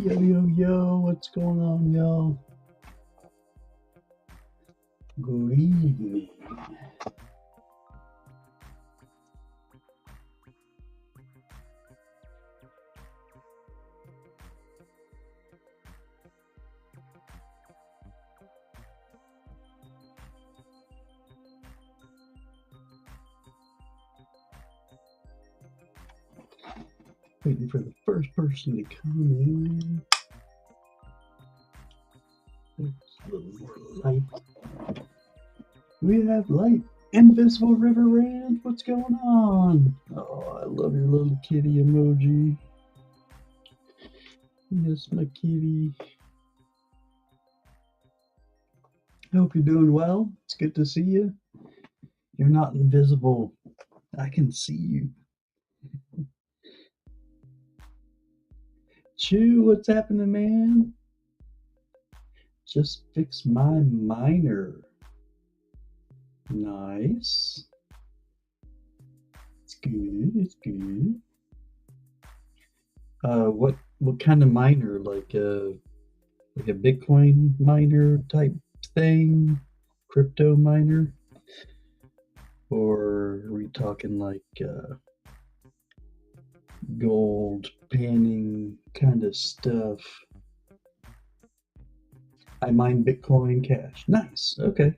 Yo, yo, yo, what's going on, y'all? Good evening. Waiting for the first person to come in. There's a little more light. We have light. Invisible River Ranch, what's going on? Oh, I love your little kitty emoji. Yes, my kitty. I hope you're doing well. It's good to see you. You're not invisible. I can see you. Chew, what's happening, man? Just fix my miner. Nice. It's good. It's good. What kind of miner? Like a Bitcoin miner type thing? Crypto miner? Or are we talking like gold panning kind of stuff? I mine Bitcoin Cash. Nice. Okay.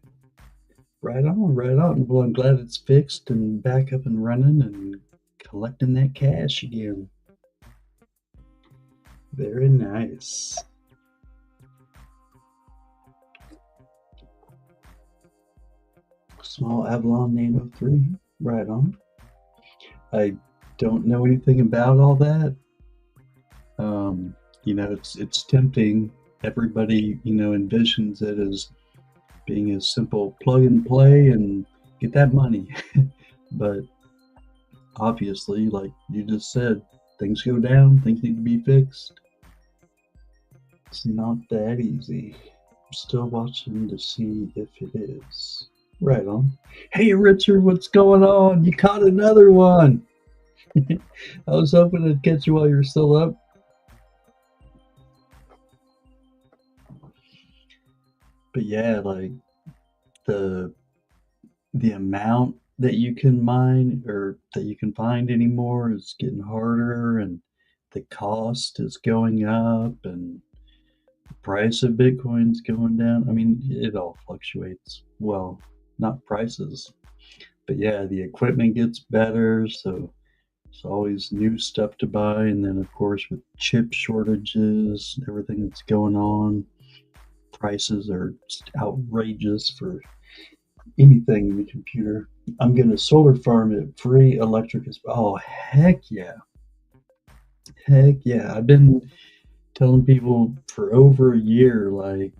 Right on, right on. Well, I'm glad it's fixed and back up and running and collecting that cash again. Very nice. Small Avalon Nano 3. Right on. I don't know anything about all that. Um, it's tempting. Everybody, envisions it as being a simple plug and play and get that money. But obviously, like you just said, things go down, things need to be fixed. It's not that easy. I'm still watching to see if it is. Right on. Hey, Richard, what's going on? You caught another one. I was hoping to catch you while you're still up. But yeah, like the the amount that you can mine or that you can find anymore is getting harder, and the cost is going up, and the price of Bitcoin's going down. I mean, it all fluctuates. Well, not prices, but yeah, the equipment gets better, so there's always new stuff to buy. And then, of course, with chip shortages, everything that's going on, prices are just outrageous for anything in the computer. I'm going to solar farm it free electric as well. Oh, heck yeah. Heck yeah. I've been telling people for over a year, like,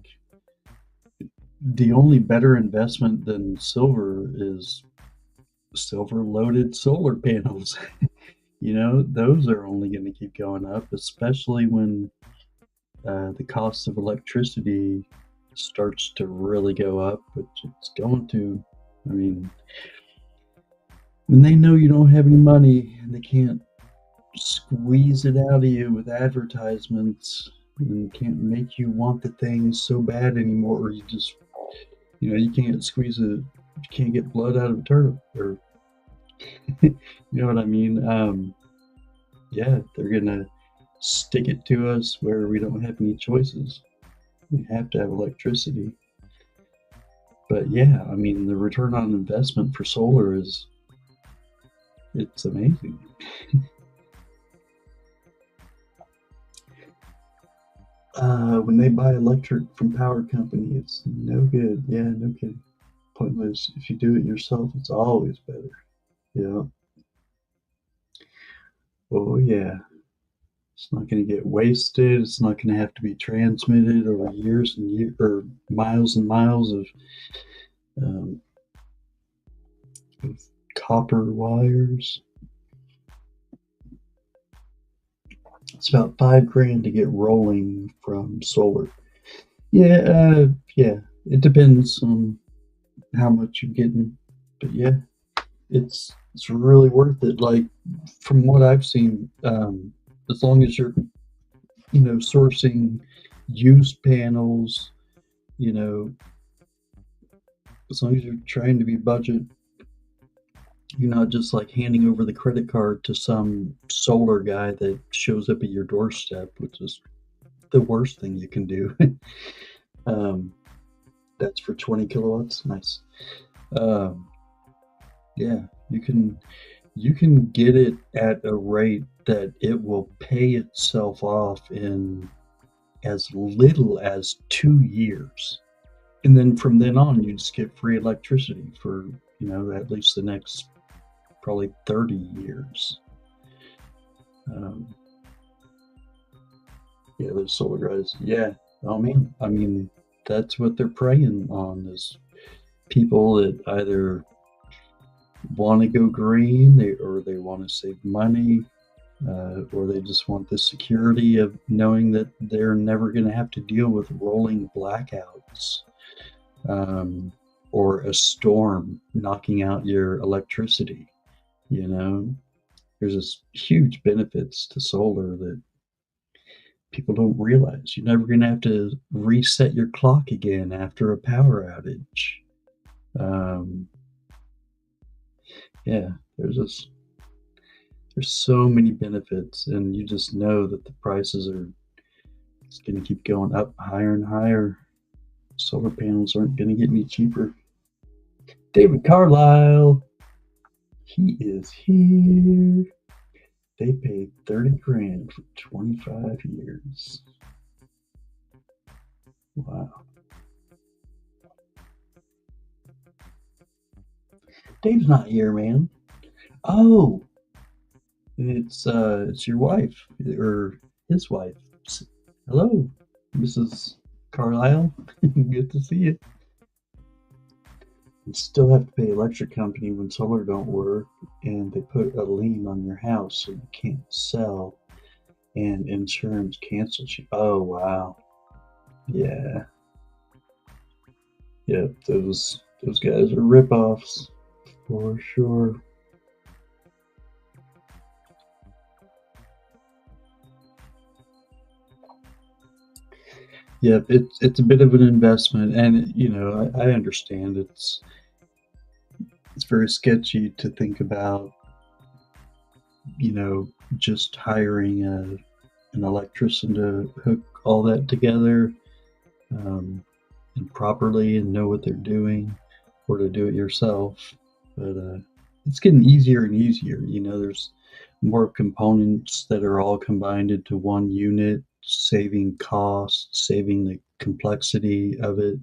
the only better investment than silver is silver loaded solar panels. Those are only going to keep going up, especially when the cost of electricity starts to really go up, which it's going to. I mean, when they know you don't have any money and they can't squeeze it out of you with advertisements and can't make you want the thing so bad anymore, or you can't squeeze it, you can't get blood out of a turnip, or you know what I mean? Yeah, they're gonna stick it to us where we don't have any choices. We have to have electricity. But yeah, I mean, the return on investment for solar it's amazing. When they buy electric from power company, it's no good. Yeah, no kidding. Pointless. If you do it yourself, it's always better. Yeah. Oh yeah. It's not going to get wasted. It's not going to have to be transmitted over years and years, or miles and miles um, of copper wires. It's about $5,000 to get rolling from solar. Yeah, yeah. It depends on how much you're getting, but yeah, it's really worth it. Like from what I've seen, as long as you're sourcing used panels, you know, as long as you're trying to be budget, you're not just like handing over the credit card to some solar guy that shows up at your doorstep, which is the worst thing you can do. um, that's for 20 kilowatts. Nice. Um, yeah, you can get it at a rate that it will pay itself off in as little as 2 years. And then from then on, you just get free electricity for, at least the next probably 30 years. Um, yeah, those solar guys. Yeah. Oh, man. I mean, that's what they're preying on is people that either want to go green or they want to save money, or they just want the security of knowing that they're never going to have to deal with rolling blackouts, um, or a storm knocking out your electricity. You know, there's this huge benefits to solar that people don't realize. You're never going to have to reset your clock again after a power outage. Um, yeah, there's so many benefits, and you just know that the prices are it's going to keep going up higher and higher. Solar panels aren't going to get any cheaper. David Carlisle, he is here. They paid 30 grand for 25 years. Wow. Dave's not here, man. Oh, it's your wife or his wife. Hello, Mrs. Carlisle. Good to see you. You still have to pay electric company when solar don't work, and they put a lien on your house so you can't sell, and insurance cancels you. Oh wow, yeah, yep. Those guys are ripoffs for sure. Yep, it's a bit of an investment, and I understand it's very sketchy to think about, just hiring an electrician to hook all that together, um, and properly and know what they're doing, or to do it yourself. But it's getting easier and easier. There's more components that are all combined into one unit, saving costs, saving the complexity of it.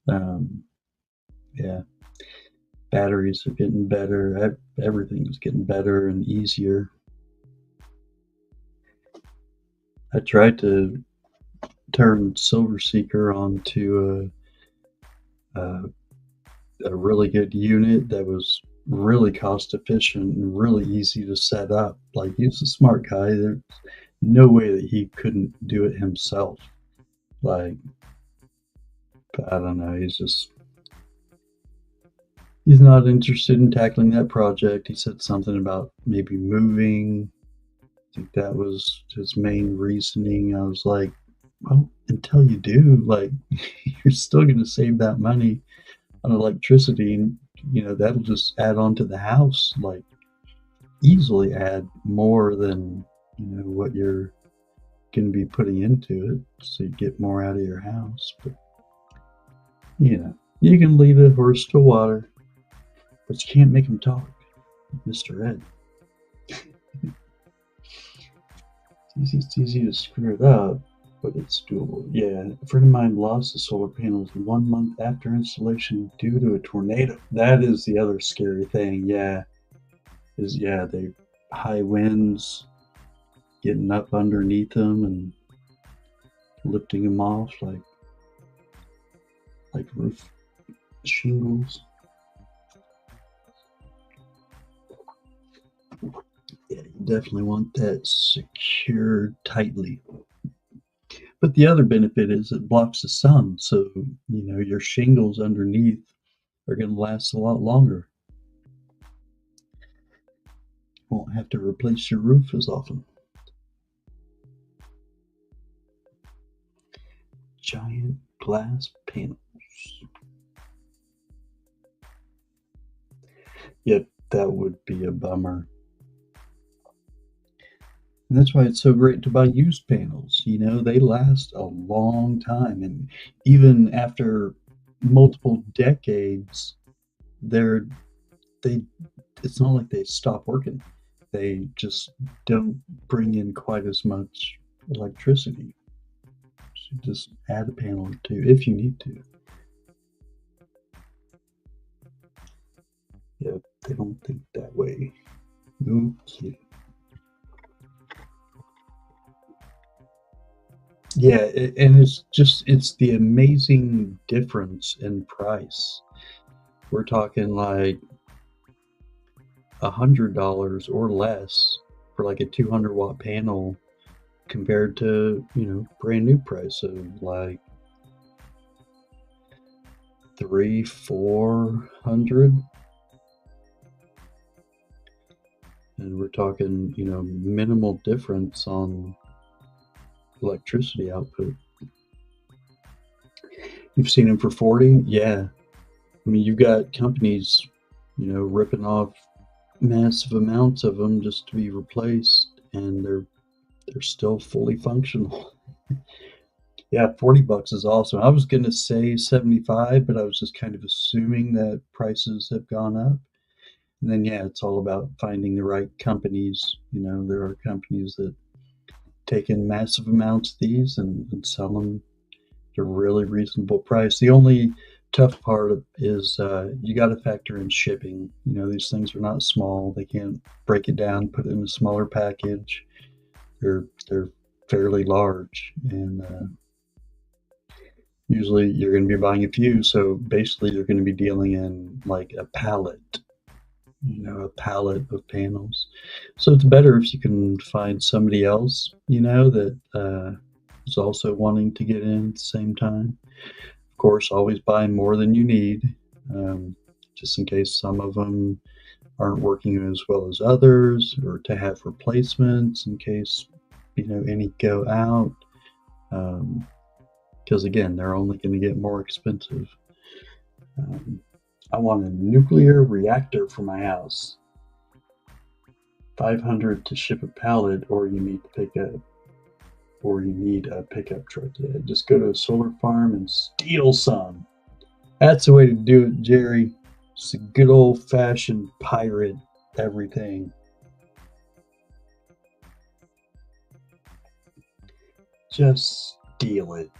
Um, yeah, batteries are getting better. Everything's getting better and easier. I tried to turn Silver Seeker onto a really good unit that was really cost efficient and really easy to set up. Like, he's a smart guy. There's no way that he couldn't do it himself. Like, I don't know. He's not interested in tackling that project. He said something about maybe moving. I think that was his main reasoning. I was like, well, until you do, like, you're still going to save that money on electricity, and that'll just add on to the house, like easily add more than what you're going to be putting into it, so you get more out of your house. But you can lead a horse to water, but you can't make him talk, Mr. Ed. It's easy to screw it up, but it's doable. Yeah, a friend of mine lost the solar panels 1 month after installation due to a tornado. That is the other scary thing. Yeah, they high winds, getting up underneath them and lifting them off like roof shingles. Yeah, you definitely want that secured tightly. But the other benefit is it blocks the sun, so your shingles underneath are going to last a lot longer. Won't have to replace your roof as often. glass panels. Yep, that would be a bummer. And that's why it's so great to buy used panels. You know, they last a long time, and even after multiple decades, they're they it's not like they stop working. They just don't bring in quite as much electricity. So just add a panel or two if you need to. Yep, they don't think that way. No kidding. Yeah, and it's the amazing difference in price. We're talking like $100 or less for like a 200-watt panel compared to, brand new price of like 300-400. And we're talking, minimal difference on electricity output. You've seen them for 40? Yeah. I mean, you've got companies, ripping off massive amounts of them just to be replaced, and they're still fully functional. Yeah, $40 is awesome. I was gonna say 75, but I was just kind of assuming that prices have gone up. And then yeah, it's all about finding the right companies. There are companies that take in massive amounts of these and sell them at a really reasonable price. The only tough part is you got to factor in shipping. These things are not small. They can't break it down, put it in a smaller package. They're fairly large, and usually you're going to be buying a few. So basically, you're going to be dealing in like a pallet, a pallet of panels. So it's better if you can find somebody else, that is also wanting to get in at the same time. Of course, always buy more than you need, just in case some of them aren't working as well as others, or to have replacements in case, any go out. Because again, they're only going to get more expensive. I want a nuclear reactor for my house. 500 to ship a pallet, or you need a pickup truck. Yeah, just go to a solar farm and steal some. That's the way to do it, Jerry. Just a good old-fashioned pirate everything. Just steal it.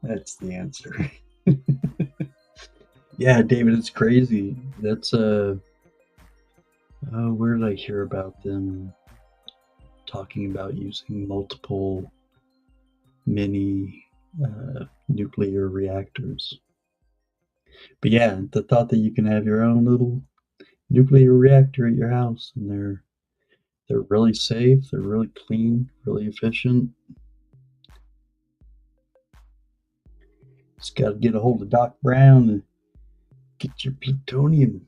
That's the answer. Yeah, David, it's crazy. That's where did I hear about them talking about using multiple mini nuclear reactors? But yeah, the thought that you can have your own little nuclear reactor at your house, and they're really safe, they're really clean, really efficient. Just got to get a hold of Doc Brown and get your plutonium.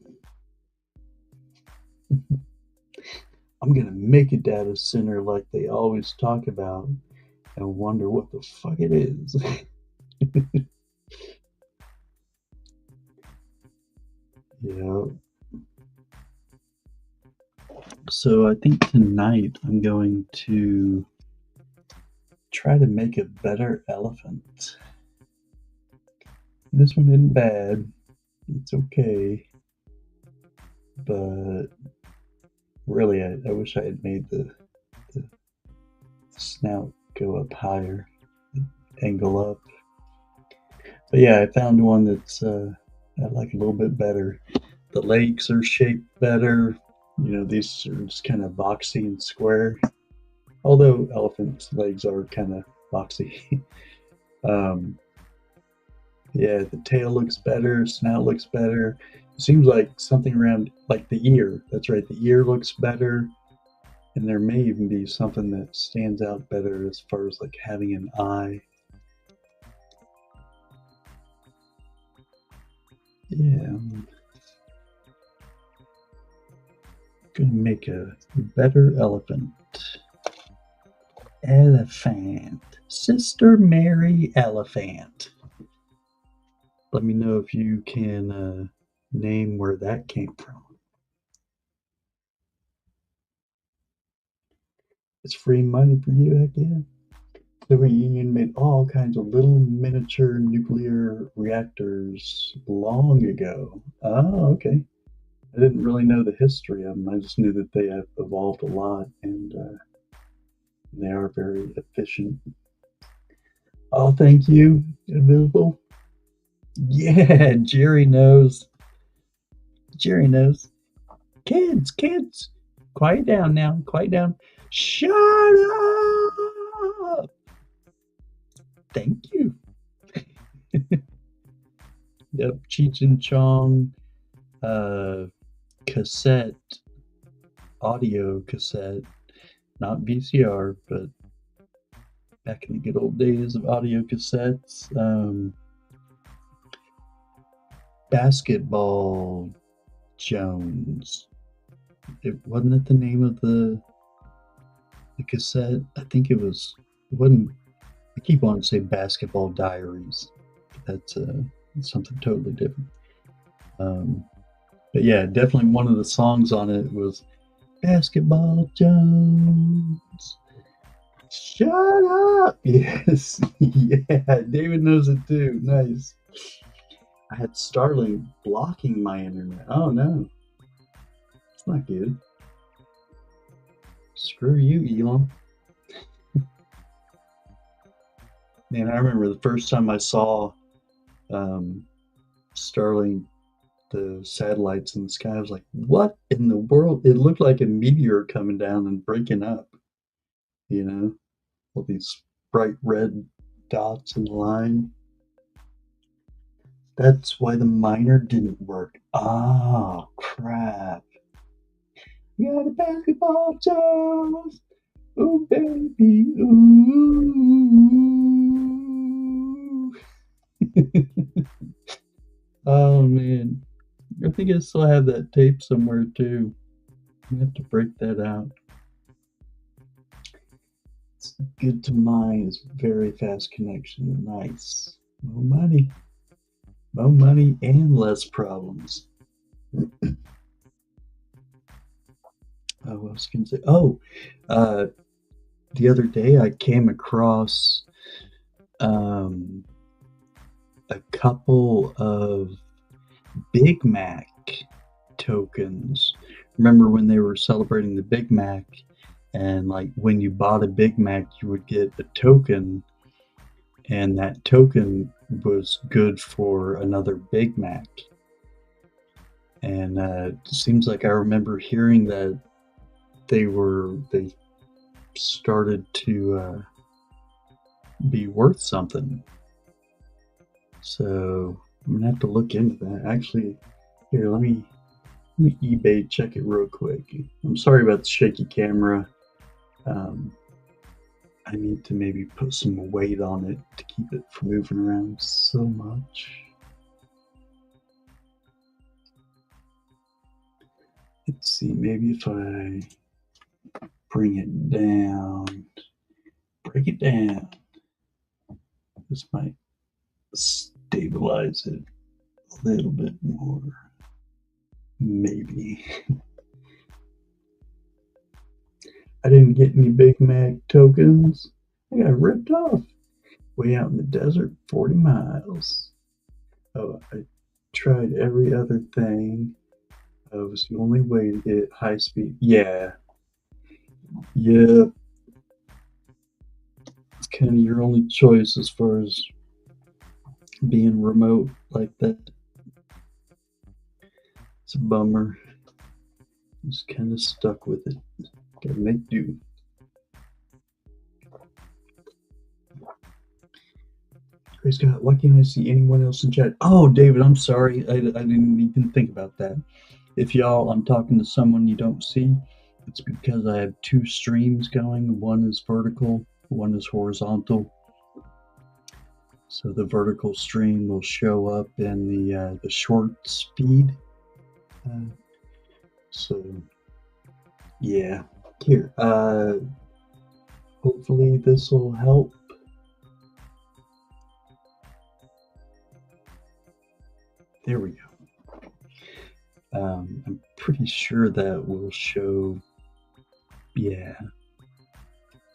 I'm gonna make a data center like they always talk about, and wonder what the fuck it is. Yeah. So I think tonight I'm going to try to make a better elephant. This one isn't bad. It's okay. But really, I wish I had made the snout go up higher, angle up. But yeah, I found one that's I like a little bit better. The legs are shaped better. These are just kind of boxy and square. Although elephants' legs are kind of boxy. Yeah, the tail looks better, snout looks better. It seems like something around like the ear. That's right, the ear looks better. And there may even be something that stands out better as far as like having an eye. Yeah, I'm gonna make a better elephant. Elephant. Sister Mary Elephant. Let me know if you can name where that came from. It's free money for you, heck yeah. The Soviet Union made all kinds of little miniature nuclear reactors long ago. Oh, okay. I didn't really know the history of them. I just knew that they have evolved a lot and they are very efficient. Oh, thank you, Invisible. Yeah, Jerry knows. Jerry knows. Kids, kids, quiet down now. Quiet down. Shut up. Thank you. Yep, Cheech and Chong uh, cassette, audio cassette, not VCR, but back in the good old days of audio cassettes. Basketball Jones. It wasn't it the name of the cassette? I think it was. It wasn't. I keep wanting to say Basketball Diaries. That's something totally different. Um, but yeah, definitely one of the songs on it was Basketball Jones. Shut up! Yes, yeah, David knows it too. Nice. I had Starlink blocking my internet. Oh no, it's not good. Screw you, Elon. Man, I remember the first time I saw um, Starlink, the satellites in the sky. I was like, "What in the world?" It looked like a meteor coming down and breaking up. You know, all these bright red dots in the line. That's why the miner didn't work. Ah, crap. You got a basketball toes. Ooh, baby. Ooh. Oh, man. I think I still have that tape somewhere, too. I have to break that out. It's good to mine. It's very fast connection. Nice. More money. More money and less problems. What else can I say? Oh, uh, the other day I came across um, a couple of Big Mac tokens. Remember when they were celebrating the Big Mac, and like when you bought a Big Mac, you would get a token, and that token was good for another Big Mac. And it seems like I remember hearing that they started to be worth something. So I'm gonna have to look into that. Actually, here, let me eBay check it real quick. I'm sorry about the shaky camera. Um, I need to maybe put some weight on it to keep it from moving around so much. Let's see, maybe if I bring it down, break it down, this might stabilize it a little bit more. Maybe. I didn't get any Big Mac tokens. I got ripped off way out in the desert, 40 miles. Oh, I tried every other thing. It was the only way to get high speed. Yeah. Yep. It's kind of your only choice as far as being remote like that. It's a bummer. Just kind of stuck with it. Gotta make do. Praise God. Why can't I see anyone else in chat? Oh, David, I'm sorry. I didn't even think about that. If I'm talking to someone you don't see, it's because I have two streams going. One is vertical, one is horizontal. So the vertical stream will show up in the short speed. So yeah, here. Hopefully this will help. There we go. I'm pretty sure that will show, yeah,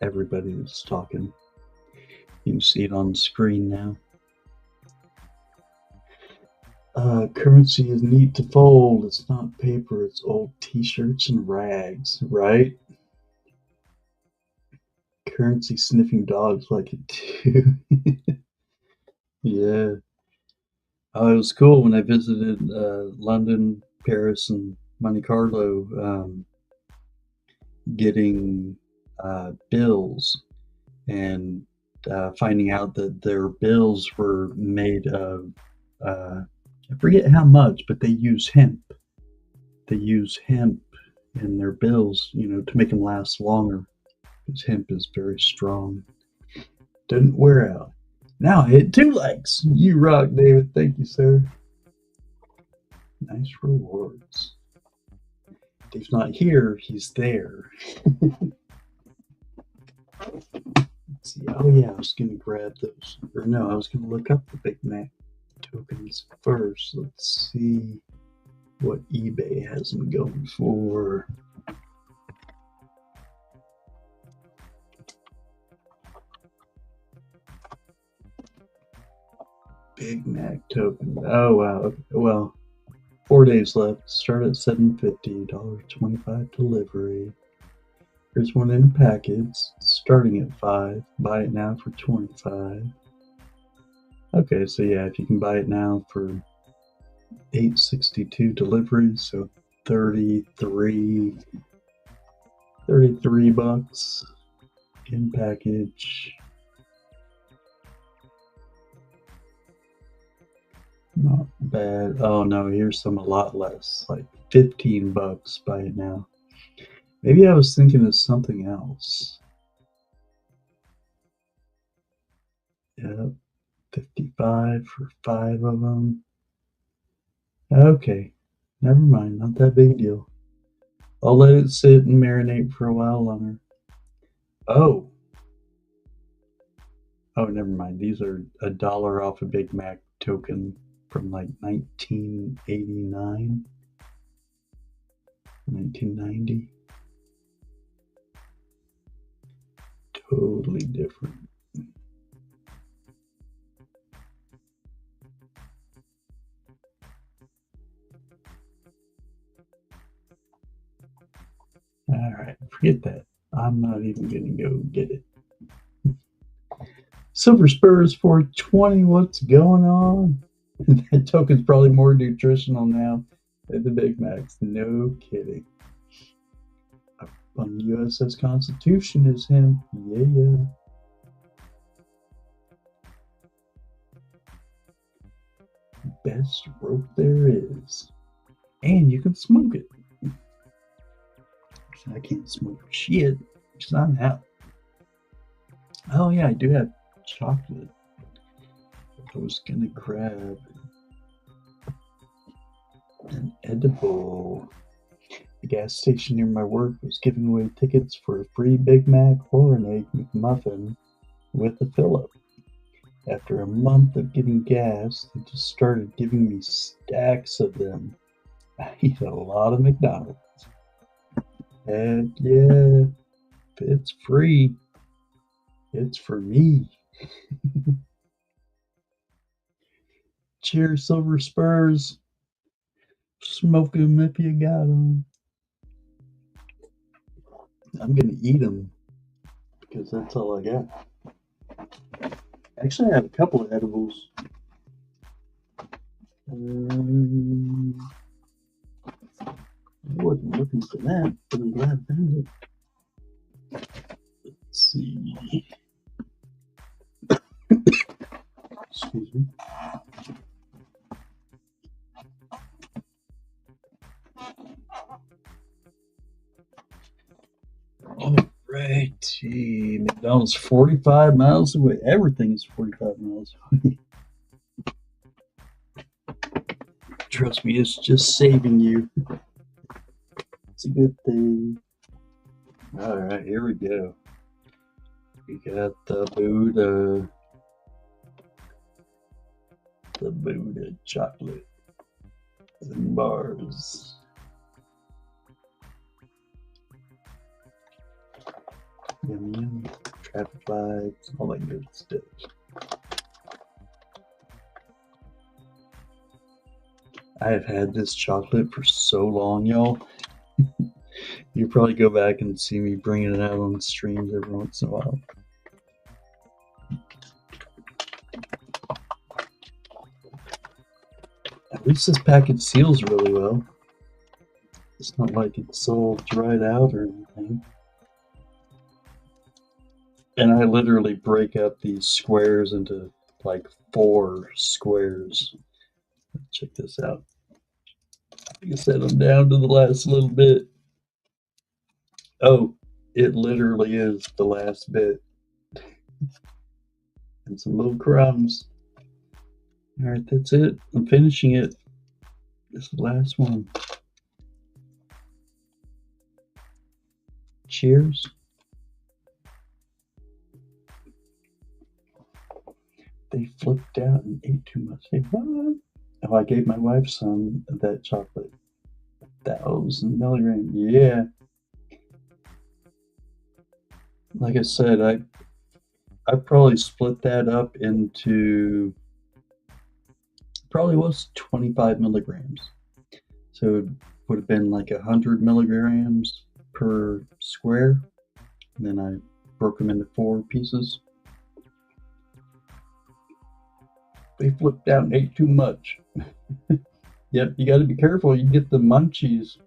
everybody that's talking. You can see it on the screen now. Currency is neat to fold. It's not paper, it's old t-shirts and rags, right? Currency sniffing dogs like it too. Yeah. Oh, it was cool when I visited London, Paris, and Monte Carlo, getting bills and finding out that their bills were made of, I forget how much, but they use hemp. They use hemp in their bills, to make them last longer because hemp is very strong. Doesn't wear out. Now I hit 2 likes. You rock, David. Thank you, sir. Nice rewards. Dave's not here, he's there. Let's see. Oh, yeah, I was going to grab those. Or no, I was going to look up the Big Mac tokens first. Let's see what eBay has them going for. Big Mac token. Oh, wow. Okay. Well, 4 days left. Start at $7.50. $1.25 delivery. Here's one in a package. Starting at $5. Buy it now for $25. Okay, so yeah, if you can buy it now for $8.62 delivery, so 33 bucks in package. Not bad. Oh no, here's some a lot less, like 15 bucks. Buy it now. Maybe I was thinking of something else. Yep, 55 for 5 of them. Okay, never mind, not that big a deal. I'll let it sit and marinate for a while longer. Oh, never mind. These are $1 off a Big Mac token from like 1989, 1990. Totally different. All right, forget that. I'm not even going to go get it. Silver Spurs 420, what's going on? That token's probably more nutritional now than the Big Macs. No kidding. On USS Constitution is him. Yeah. Best rope there is. And you can smoke it. I can't smoke shit because I'm out. Oh yeah, I do have chocolate. I was gonna grab an edible. The gas station near my work was giving away tickets for a free Big Mac or an Egg McMuffin with a fill-up. After a month of getting gas, they just started giving me stacks of them. I eat a lot of McDonald's. Heck yeah, if it's free, it's for me. Cheers, Silver Spurs. Smoke 'em if you got 'em. I'm gonna eat them because that's all I got. Actually, I have a couple of edibles. I wasn't looking for that, but I'm glad I found it. Let's see. Excuse me. Alrighty. McDonald's 45 miles away. Everything's 45 miles away. Trust me, it's just saving you. It's a good thing. Alright, here we go. We got the Buddha chocolate. and bars. Yum yum. Traffic lights, all that good stuff. I have had this chocolate for so long, y'all. You probably go back and see me bringing it out on streams every once in a while. At least this package seals really well. It's not like it's all dried out or anything. And I literally break up these squares into like 4 squares. Check this out. Like I said, I'm down to the last little bit. Oh, it literally is the last bit. And some little crumbs. Alright, that's it. I'm finishing it. This is the last one. Cheers. They flipped out and ate too much. They what? Oh, I gave my wife some of that chocolate. 1,000 milligrams. Yeah. Like I said, I probably split that up into probably was 25 milligrams. So it would have been like 100 milligrams per square. And then I broke them into 4 pieces. They flipped out and ate too much. Yep, you got to be careful. You get the munchies.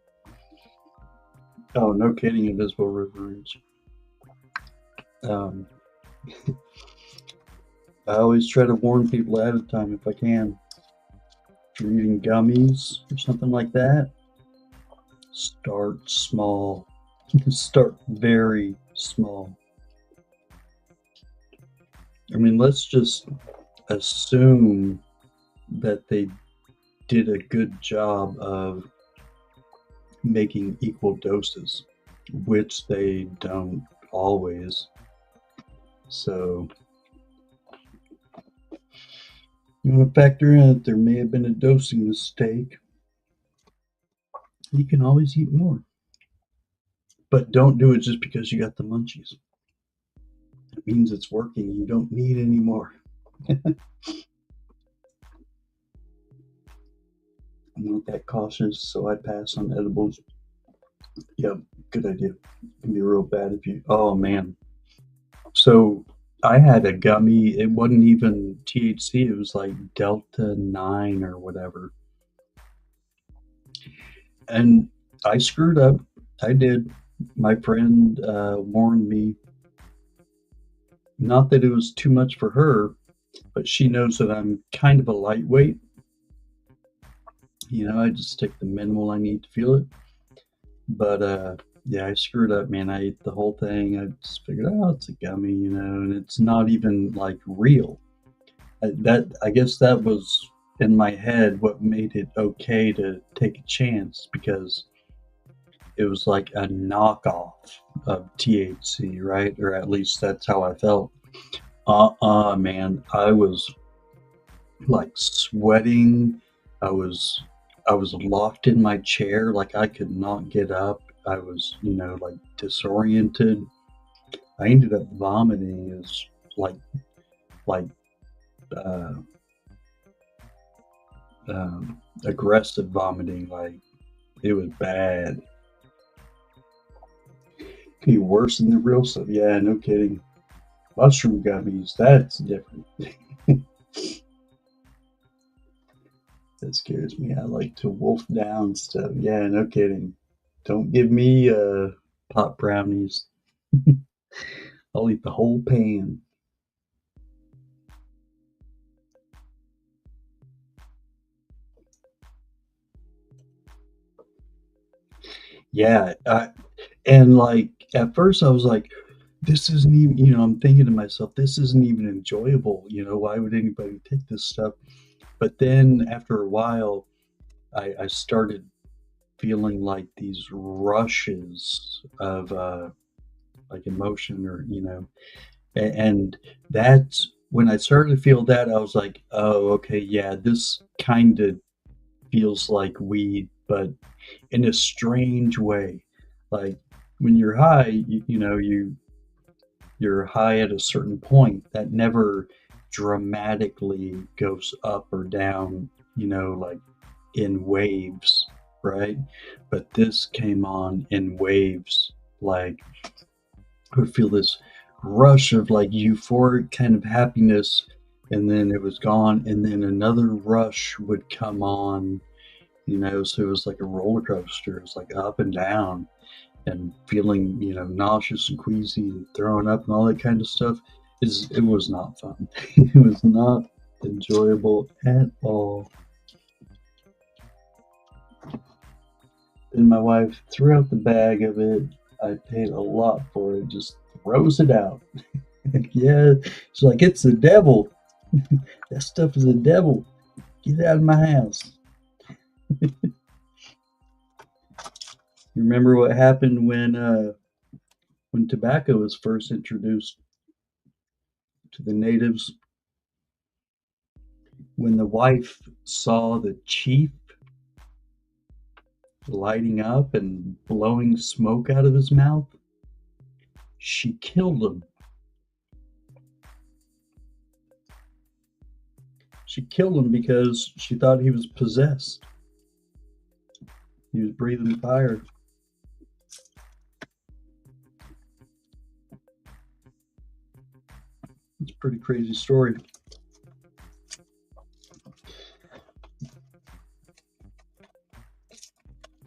Oh, no kidding, Invisible River Ridge. I always try to warn people ahead of time if I can. If you're eating gummies or something like that, start small. Start very small. I mean, let's just assume that they did a good job of making equal doses, which they don't always. So you want to factor in that there may have been a dosing mistake. You can always eat more. But don't do it just because you got the munchies. It means it's working. You don't need any more. I'm not that cautious, so I pass on edibles. Yep, good idea. It can be real bad if you. Oh man. So I had a gummy. It wasn't even THC. It was like Delta 9 or whatever. And I screwed up. I did. My friend warned me. Not that it was too much for her, but she knows that I'm kind of a lightweight. You know, I just take the minimal I need to feel it. But yeah, I screwed up, man. I ate the whole thing. I just figured, oh, it's a gummy, you know, and it's not even like real. I guess that was in my head what made it okay to take a chance, because it was like a knockoff of THC, right? Or at least that's how I felt. Man, I was like sweating. I was locked in my chair, like I could not get up. I was, you know, like disoriented. I ended up vomiting. It was like uh, aggressive vomiting. Like it was bad. Could be worse than the real stuff. Yeah, no kidding. Mushroom gummies, that's different. That scares me. I like to wolf down stuff. Yeah, no kidding. Don't give me pot brownies. I'll eat the whole pan. Yeah, and like at first I was like, this isn't even, you know, I'm thinking to myself, this isn't even enjoyable. You know, why would anybody take this stuff? But then after a while, I started feeling like these rushes of like emotion, or you know, and that's when I started to feel that. I was like, oh, okay, yeah, this kind of feels like weed, but in a strange way. Like when you're high, you're high at a certain point that never dramatically goes up or down, like in waves, right? But this came on in waves. Like I would feel this rush of like euphoric kind of happiness, and then it was gone, and then another rush would come on, so it was like a roller coaster. It was like up and down and feeling, nauseous and queasy and throwing up and all that kind of stuff. It was not fun. It was not enjoyable at all. Then my wife threw out the bag of it. I paid a lot for it. Just throws it out. Yeah, she's like, it's the devil. That stuff is the devil. Get out of my house. You remember what happened when tobacco was first introduced to the natives? When the wife saw the chief lighting up and blowing smoke out of his mouth, she killed him. She killed him because she thought he was possessed. He was breathing fire. It's a pretty crazy story.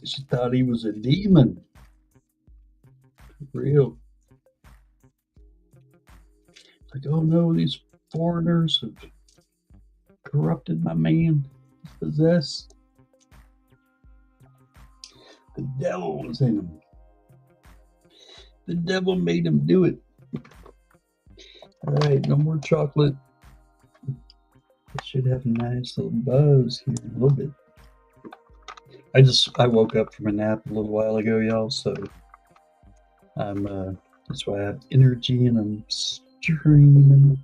She thought he was a demon. For real. Like, oh no, these foreigners have corrupted my man. He's possessed. The devil was in him. The devil made him do it. All right, no more chocolate. I should have a nice little buzz here in a little bit. I woke up from a nap a little while ago, y'all, so that's why I have energy and I'm streaming.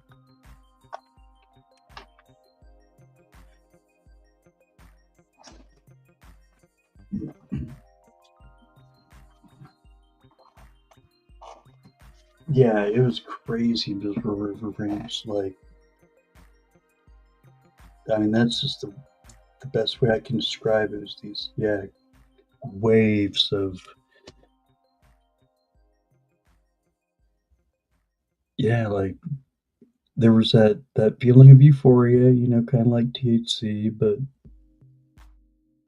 Yeah, it was crazy, Miserable River Ranch. Like, I mean, that's just the best way I can describe it is these, waves of, like, there was that feeling of euphoria, kind of like THC, but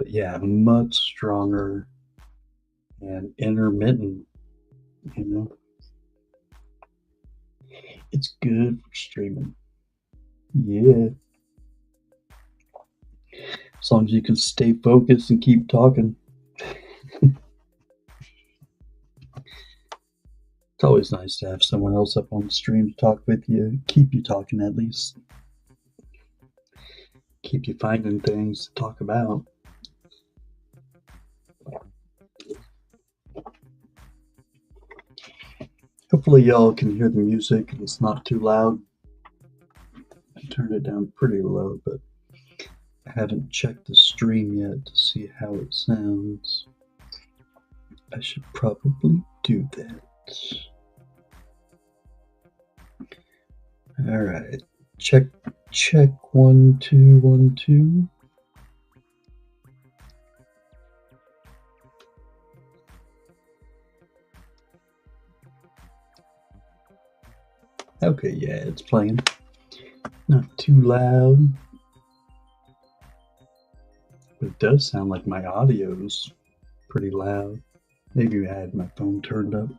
yeah, much stronger and intermittent, you know. It's good for streaming. Yeah. As long as you can stay focused and keep talking. It's always nice to have someone else up on the stream to talk with you, keep you talking at least. Keep you finding things to talk about. Hopefully y'all can hear the music and it's not too loud. I turned it down pretty low, but I haven't checked the stream yet to see how it sounds. I should probably do that. All right, check 1 2 1 2. Okay, yeah, it's playing. Not too loud. But it does sound like my audio's pretty loud. Maybe I had my phone turned up.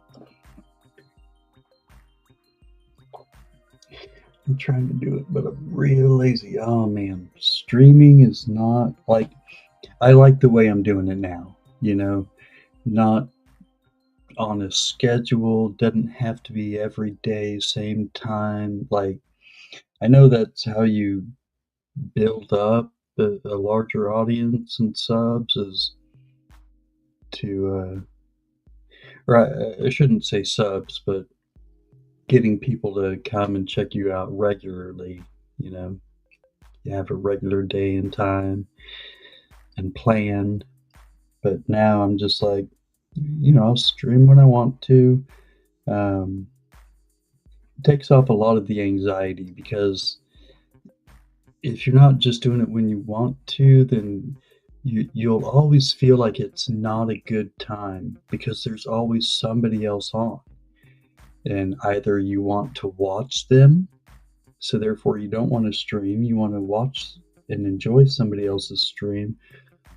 I'm trying to do it, but I'm real lazy. Oh man, streaming is not like, I like the way I'm doing it now, not on a schedule, doesn't have to be every day, same time. Like, I know that's how you build up a larger audience and subs is to, or I shouldn't say subs, but getting people to come and check you out regularly, you have a regular day and time. and plan. But now I'm just like, I'll stream when I want to. Um, it takes off a lot of the anxiety because if you're not just doing it when you want to, then you'll always feel like it's not a good time because there's always somebody else on. And either you want to watch them, so therefore you don't want to stream, you want to watch and enjoy somebody else's stream,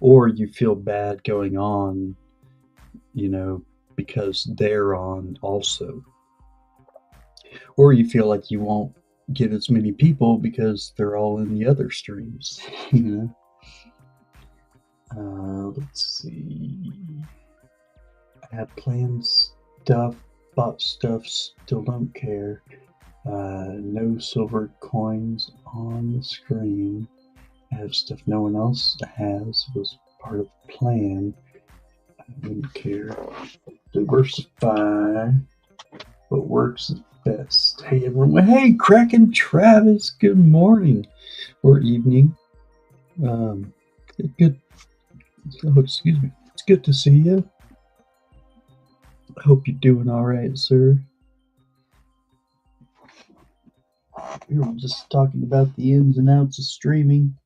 or you feel bad going on, because they're on also. Or you feel like you won't get as many people because they're all in the other streams, let's see. I have planned stuff, bought stuff, still don't care. No silver coins on the screen. I have stuff no one else has, was part of the plan. I don't care. Diversify what works best. Hey everyone. Hey, Kraken Travis, good morning or evening. Good. Oh, excuse me. It's good to see you. I hope you're doing all right, sir. We were just talking about the ins and outs of streaming.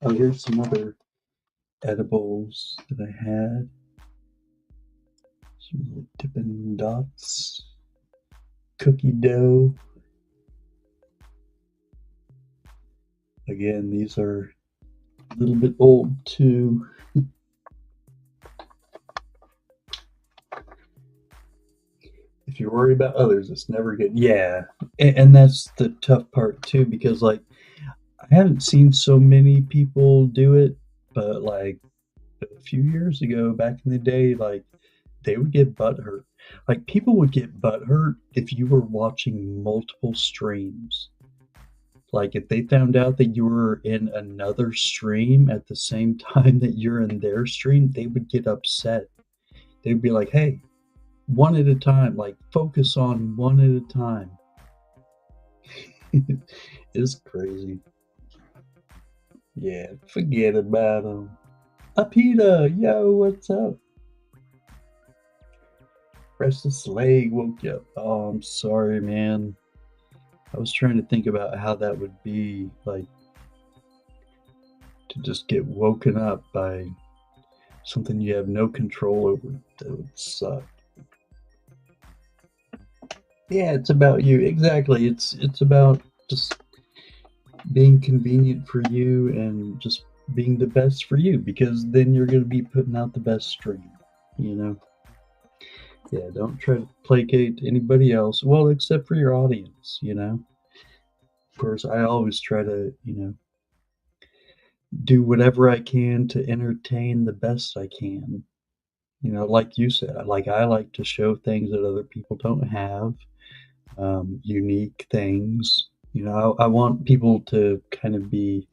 Oh, here's some other edibles that I had. Some little Dippin' Dots, cookie dough. Again, these are a little bit old too. If you're worried about others, it's never good. Yeah, and that's the tough part too, because like I haven't seen so many people do it, but like a few years ago, back in the day, like they would get butthurt. Like people would get butthurt if you were watching multiple streams. Like if they found out that you were in another stream at the same time that you're in their stream, they would get upset. They'd be like, "Hey, one at a time, like focus on one at a time." It's crazy. Yeah, forget about them. Apita, yo, what's up? Restless leg woke you up. Oh, I'm sorry, man. I was trying to think about how that would be, like, to just get woken up by something you have no control over. That would suck. Yeah, it's about you. Exactly. It's about just being convenient for you and just being the best for you, because then you're going to be putting out the best stream, you know? Yeah, don't try to placate anybody else. Well, except for your audience, Of course, I always try to, do whatever I can to entertain the best I can. Like you said, like I like to show things that other people don't have, unique things. I want people to kind of be,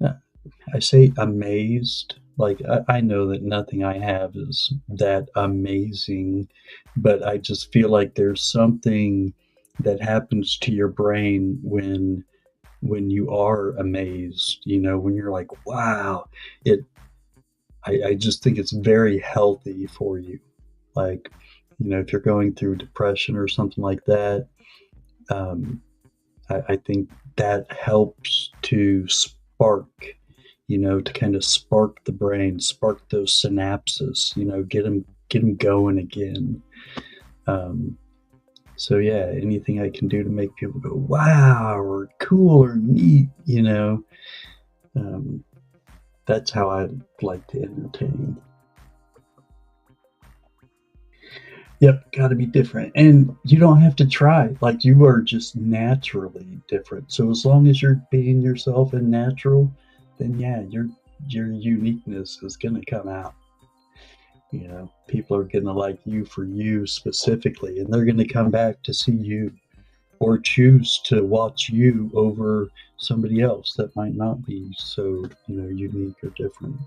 I say amazed. Like I know that nothing I have is that amazing, but I just feel like there's something that happens to your brain when you are amazed, when you're like, wow, it I just think it's very healthy for you. Like, if you're going through depression or something like that, um, I think that helps to spark, to kind of spark the brain, spark those synapses, get them going again. Um, so yeah, anything I can do to make people go wow or cool or neat, that's how I like to entertain. Yep, got to be different. And you don't have to try. Like you are just naturally different. So as long as you're being yourself and natural, then yeah, your uniqueness is going to come out. People are going to like you for you specifically, and they're going to come back to see you or choose to watch you over somebody else that might not be so, unique or different.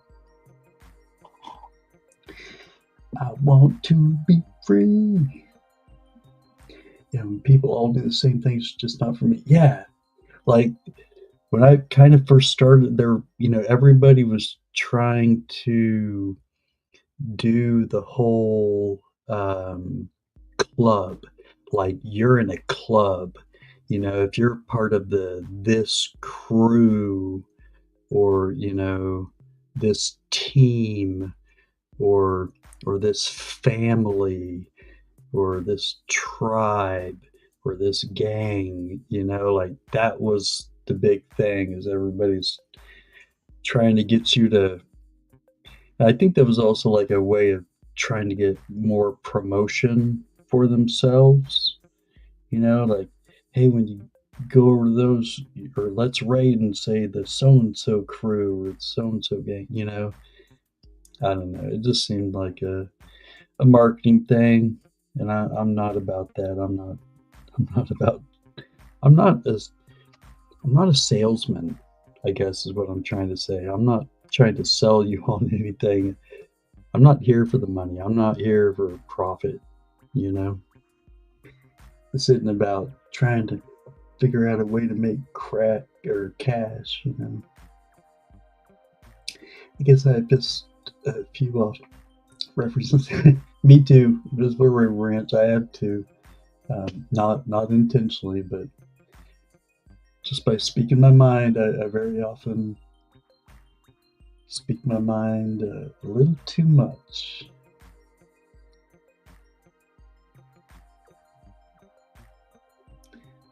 I want to be free. When people all do the same things, just not for me. Yeah, like when I kind of first started there, everybody was trying to do the whole club, like you're in a club, if you're part of this crew or this team or this family or this tribe or this gang, like that was the big thing is everybody's trying to get you to. I think that was also like a way of trying to get more promotion for themselves, like, hey, when you go over to those, or let's raid and say the so and so crew or the so and so gang, I don't know. It just seemed like a marketing thing, and I'm not about that. I'm not about. I'm not as. I'm not a salesman. I guess is what I'm trying to say. I'm not trying to sell you on anything. I'm not here for the money. I'm not here for profit. You know, it's isn't about trying to figure out a way to make crack or cash. I guess I have just a few references. Me too. This is where we ranch. I have to, not intentionally, but just by speaking my mind, I very often speak my mind a little too much.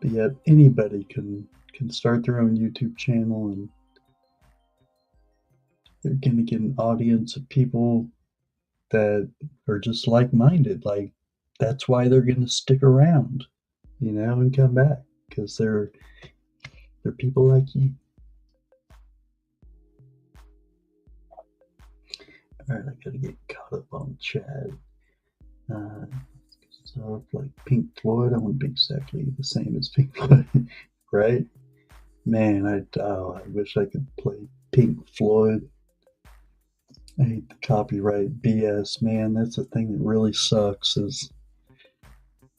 But yet, anybody can start their own YouTube channel, and they're gonna get an audience of people that are just like-minded. Like that's why they're gonna stick around, and come back because they're people like you. All right, I gotta get caught up on chat. So like Pink Floyd, I want to be exactly the same as Pink Floyd, right? Man, I wish I could play Pink Floyd. I hate the copyright BS, man. That's the thing that really sucks is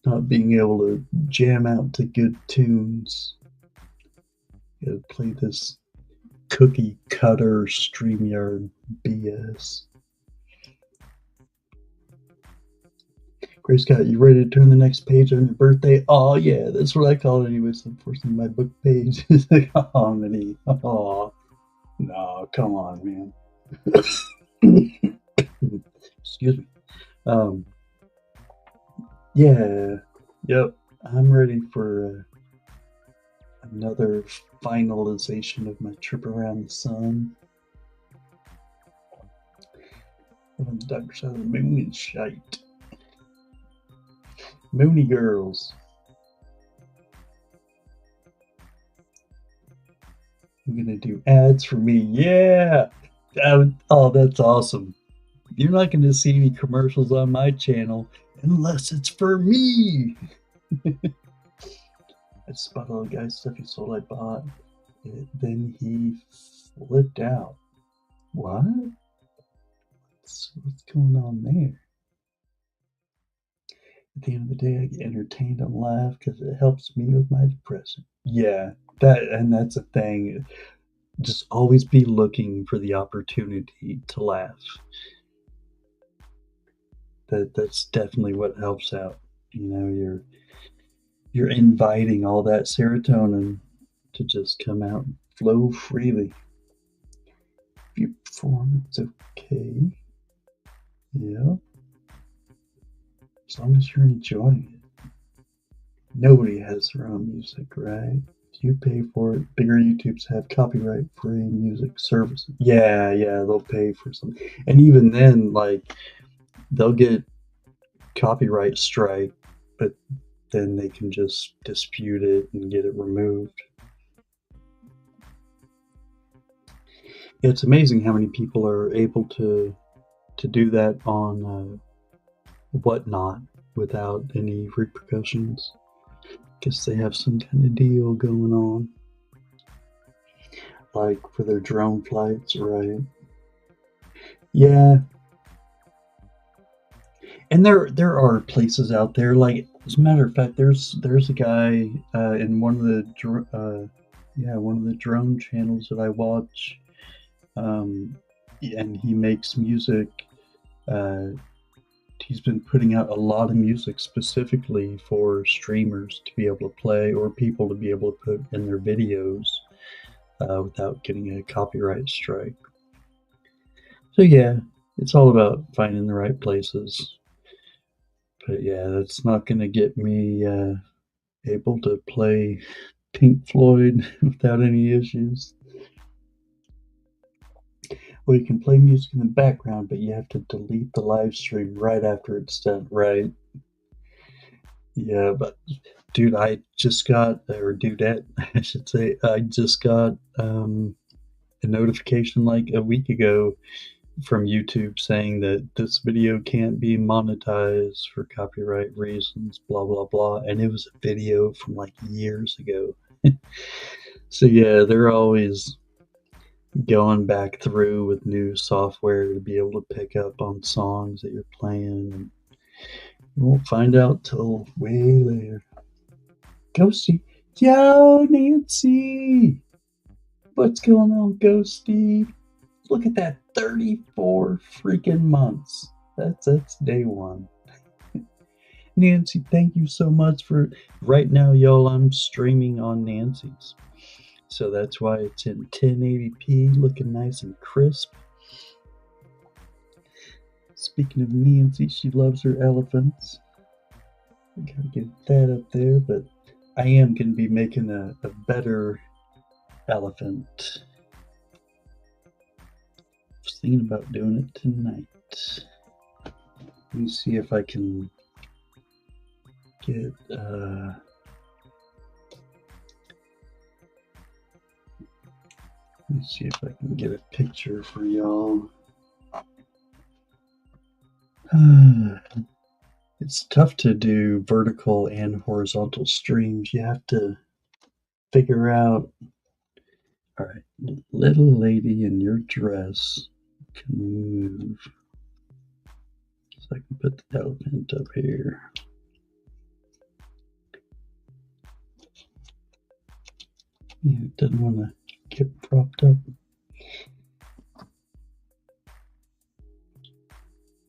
not being able to jam out to good tunes. You gotta play this cookie cutter StreamYard BS. Gray Scott, you ready to turn the next page on your birthday? Oh yeah, that's what I call it anyways. Unfortunately, my book page is a comedy. Oh no, come on, man. Excuse me. Yeah, yep. I'm ready for another finalization of my trip around the sun. On the dark side of the moon and shite. Moony girls. I'm gonna do ads for me. Yeah. Oh, that's awesome. You're not gonna see any commercials on my channel unless it's for me. I spot all the guy's stuff he sold. I bought it. Then he flipped out. What? What's going on there? At the end of the day, I get entertained and laugh because it helps me with my depression. Yeah, that's a thing. Just always be looking for the opportunity to laugh. That's definitely what helps out. You're inviting all that serotonin to just come out and flow freely. If you perform, it's okay. Yeah. As long as you're enjoying it. Nobody has their own music, right? You pay for it. Bigger YouTubes have copyright-free music services. Yeah, they'll pay for something. And even then, like, they'll get copyright strike, but then they can just dispute it and get it removed. It's amazing how many people are able to do that on Whatnot without any repercussions. Guess they have some kind of deal going on, like for their drone flights, right? Yeah. And there are places out there, like as a matter of fact, there's a guy in one of the Yeah, one of the drone channels that I watch, and he makes music. Uh, he's been putting out a lot of music specifically for streamers to be able to play or people to be able to put in their videos without getting a copyright strike. So yeah, it's all about finding the right places. But yeah, that's not going to get me able to play Pink Floyd without any issues. Well, you can play music in the background, but you have to delete the live stream right after it's done, right? Yeah, but dude, I just got, or dudette, I should say, I just got a notification like a week ago from YouTube saying that this video can't be monetized for copyright reasons, blah, blah, blah. And it was a video from like years ago. So yeah, they're always going back through with new software to be able to pick up on songs that you're playing. And you won't find out till way later. Ghosty. Yo, Nancy! What's going on, Ghosty? Look at that, 34 freaking months. That's day one. Nancy, thank you so much for right now, y'all. I'm streaming on Nancy's. So that's why it's in 1080p, looking nice and crisp. Speaking of Nancy, she loves her elephants. I gotta get that up there, but I am gonna be making a better elephant. I was thinking about doing it tonight. Let me see if I can get let me see if I can get a picture for y'all. It's tough to do vertical and horizontal streams. You have to figure out. All right, little lady in your dress can move. So I can put the elephant up here. Yeah, it doesn't want to get propped up.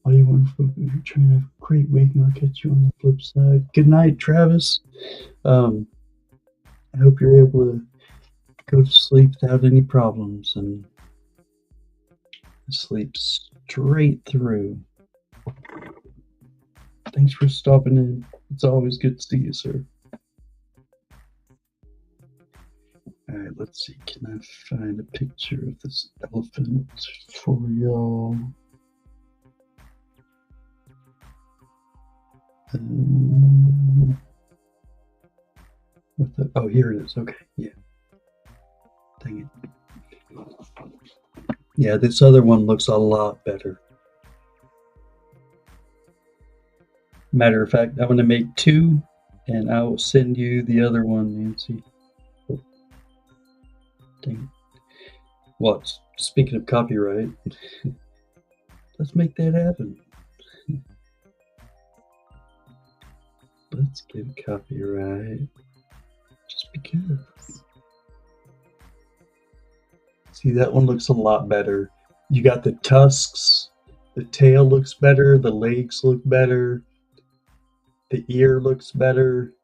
All you wonderful, if you're trying to have a great week, and I'll catch you on the flip side. Good night, Travis. I hope you're able to go to sleep without any problems and sleep straight through. Thanks for stopping in. It's always good to see you, sir. All right, let's see. Can I find a picture of this elephant for y'all? Oh, here it is. Okay, yeah. Dang it. Yeah, this other one looks a lot better. Matter of fact, I'm going to make two, and I will send you the other one, Nancy. Oh, dang it. Well, speaking of copyright, let's make that happen. Let's get copyright. Just because. See, that one looks a lot better. You got the tusks, the tail looks better, the legs look better, the ear looks better.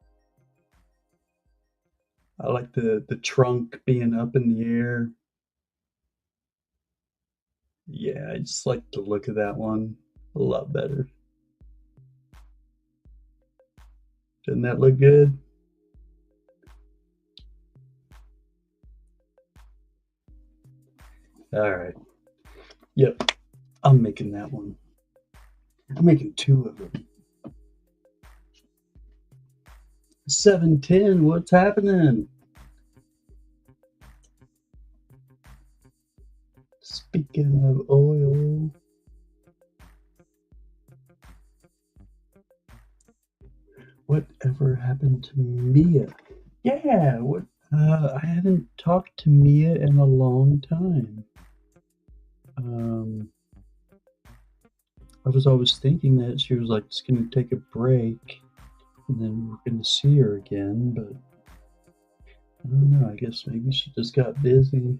I like the trunk being up in the air. Yeah, I just like the look of that one a lot better. Doesn't that look good? All right. Yep, I'm making that one. I'm making two of them. 710, what's happening? Speaking of oil, whatever happened to Mia? Yeah, what? I haven't talked to Mia in a long time. I was always thinking that she was like just gonna take a break and then we're gonna see her again, but I don't know, I guess maybe she just got busy.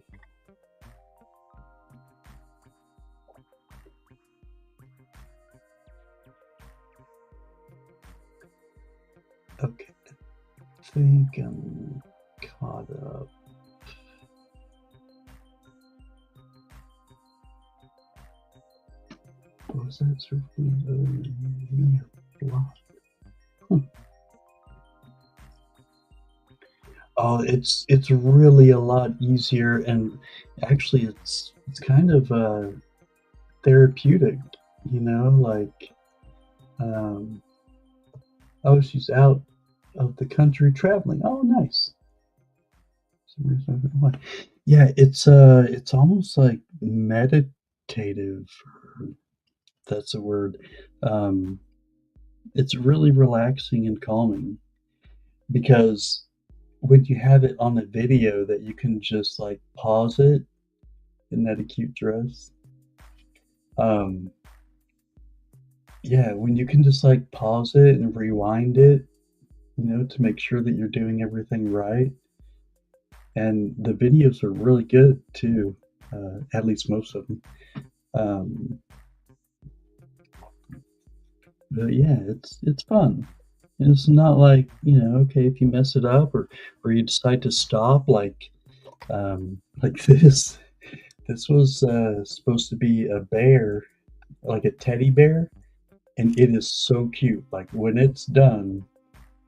Okay, I think I'm caught up. What was that surfing me block? Oh, it's really a lot easier, and actually, it's kind of therapeutic, you know. Like, um, oh, she's out of the country traveling. Oh, nice. Yeah, it's almost like meditative. That's a word. Um, it's really relaxing and calming because when you have it on a video that you can just like pause it. Isn't that a cute dress? Um, yeah, when you can just like pause it and rewind it, you know, to make sure that you're doing everything right. And the videos are really good too, at least most of them. Um, but yeah, it's fun. It's not like, you know, okay, if you mess it up or you decide to stop, like this. This was supposed to be a bear, like a teddy bear, and it is so cute. Like when it's done,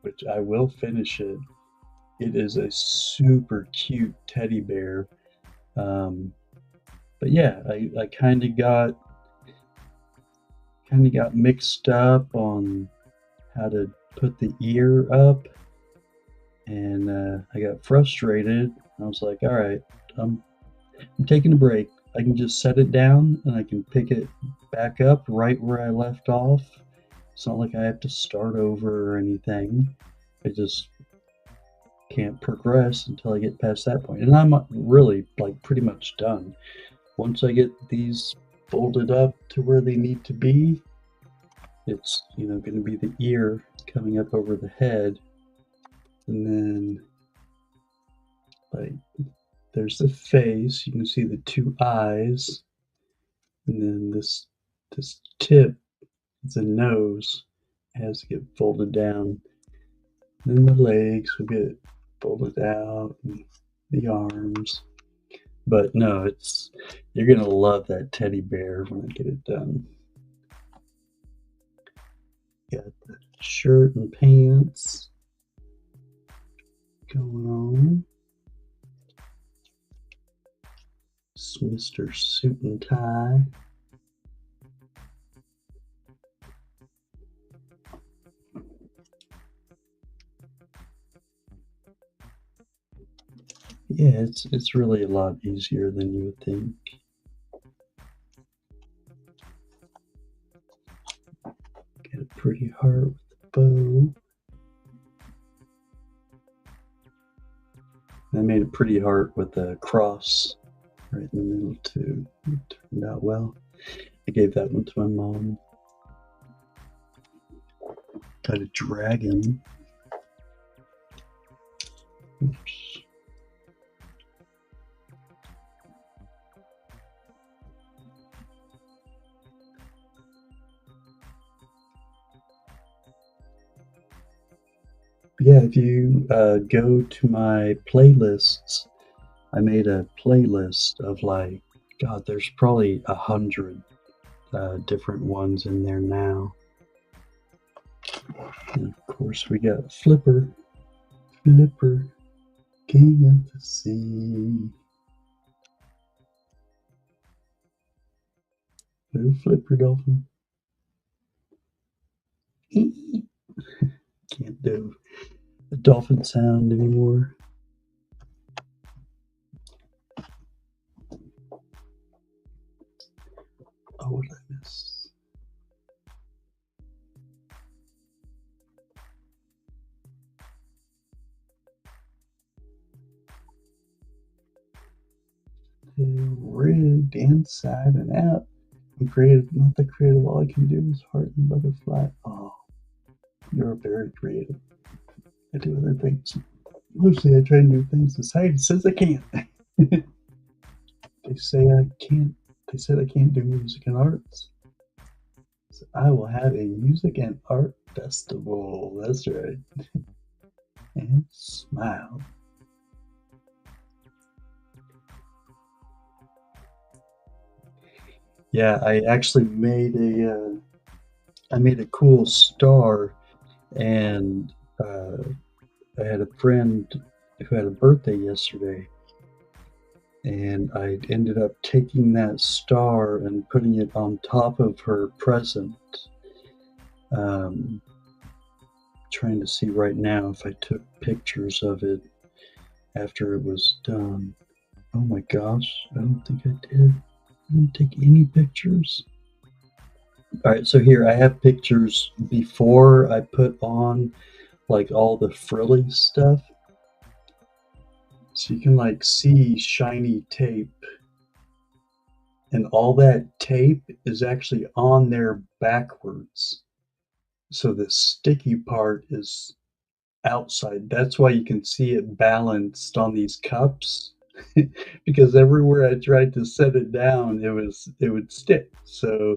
which I will finish it, it is a super cute teddy bear. Um, but yeah, I kind of got mixed up on how to put the ear up, and I got frustrated. I was like, all right, I'm taking a break. I can just set it down and I can pick it back up right where I left off. It's not like I have to start over or anything. I just can't progress until I get past that point. And I'm really like pretty much done. Once I get these folded up to where they need to be, it's, you know, going to be the ear coming up over the head, and then like there's the face. You can see the two eyes, and then this tip, the nose, has to get folded down. Then the legs will get folded out, and the arms. But no, it's you're gonna love that teddy bear when I get it done. Got the shirt and pants going on. It's Mr. Suit and Tie. Yeah, it's really a lot easier than you would think. Get a pretty heart with the bow. I made a pretty heart with a cross right in the middle too. It turned out well. I gave that one to my mom. Got a dragon. Oops. Yeah, if you go to my playlists, I made a playlist of like, God, there's probably 100 different ones in there now. And of course, we got Flipper, King of the Sea. Little Flipper Dolphin. Can't do the dolphin sound anymore. Oh, what did I miss? Rigged inside and out. I'm creative, not the creative. All I can do is heart and butterfly. Oh, you're very creative. I do other things. Mostly I try and do things society says I can't. They say I can't. They said I can't do music and arts. So I will have a music and art festival. That's right. And smile. Yeah, I actually made I made a cool star, and I had a friend who had a birthday yesterday, and I ended up taking that star and putting it on top of her present. Um, Trying to see right now if I took pictures of it after it was done. Oh my gosh, I don't think I did. I didn't take any pictures. All right, so here I have pictures before I put on like all the frilly stuff. So you can like see shiny tape, and all that tape is actually on there backwards. So the sticky part is outside. That's why you can see it balanced on these cups. Because everywhere I tried to set it down, it would stick. So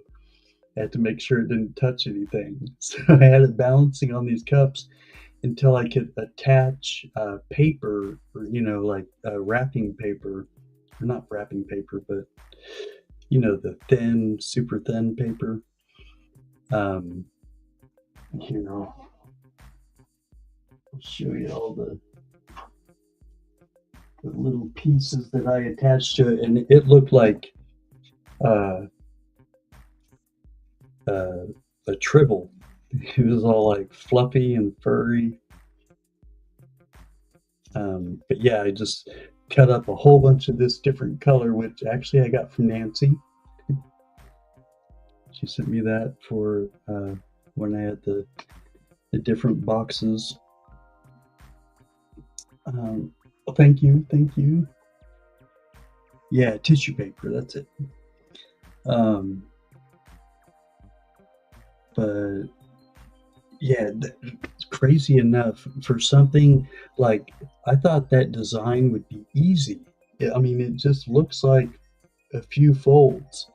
I had to make sure it didn't touch anything. So I had it balancing on these cups until I could attach paper, or like wrapping paper, or not wrapping paper, but the thin, super thin paper. Um, Here, I'll show you all the little pieces that I attached to it, and it looked like uh, uh, a tribble. It was all like fluffy and furry. But yeah, I just cut up a whole bunch of this different color, which actually I got from Nancy. She sent me that for when I had the different boxes. Well, thank you, thank you. Yeah, tissue paper. That's it. Um, but yeah, crazy enough for something like I thought that design would be easy. I mean, it just looks like a few folds,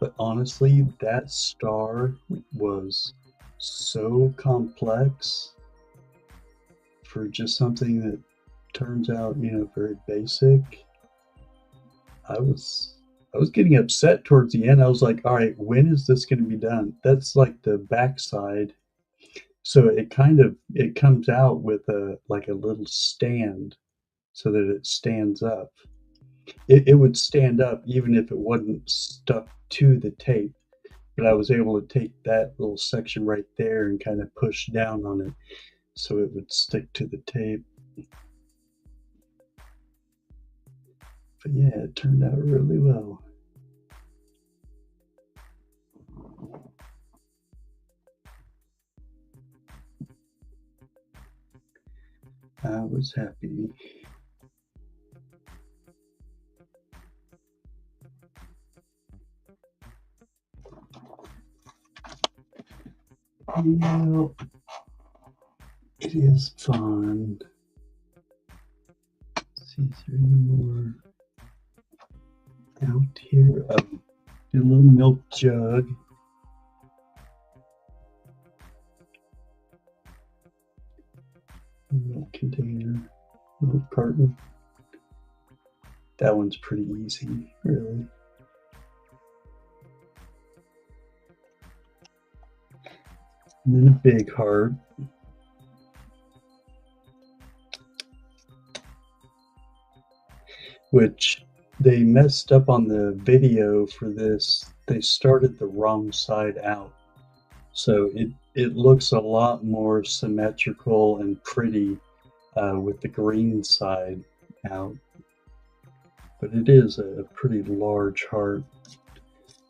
but honestly, that star was so complex for just something that turns out, very basic. I was I was getting upset towards the end. I was like, all right, when is this going to be done? That's like the backside. So it comes out with a like a little stand so that it stands up. It would stand up even if it wasn't stuck to the tape, but I was able to take that little section right there and kind of push down on it so it would stick to the tape. But yeah, it turned out really well. I was happy. Yeah, it is fun. Let's see, is there any more out here? Oh, a little milk jug. Milk container. Milk carton. That one's pretty easy, really. And then a big heart. Which they messed up on the video for this. They started the wrong side out. So it looks a lot more symmetrical and pretty with the green side out. But it is a pretty large heart.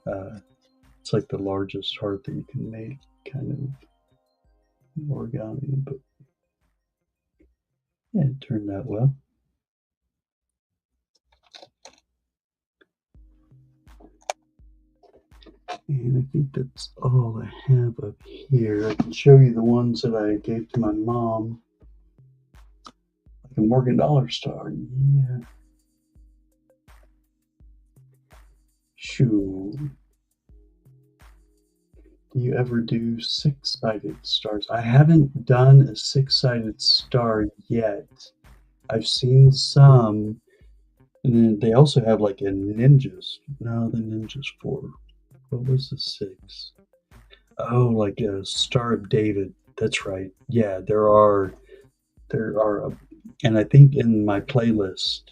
It's like the largest heart that you can make, kind of origami. But yeah, it turned out well. And I think that's all I have up here. I can show you the ones that I gave to my mom. The Morgan Dollar Star, yeah. Shoo. Do you ever do six-sided stars? I haven't done a six-sided star yet. I've seen some, and then they also have like a ninjas. No, the ninjas four. What was the six? Oh, like a Star of David. That's right. Yeah, there are, and I think in my playlist,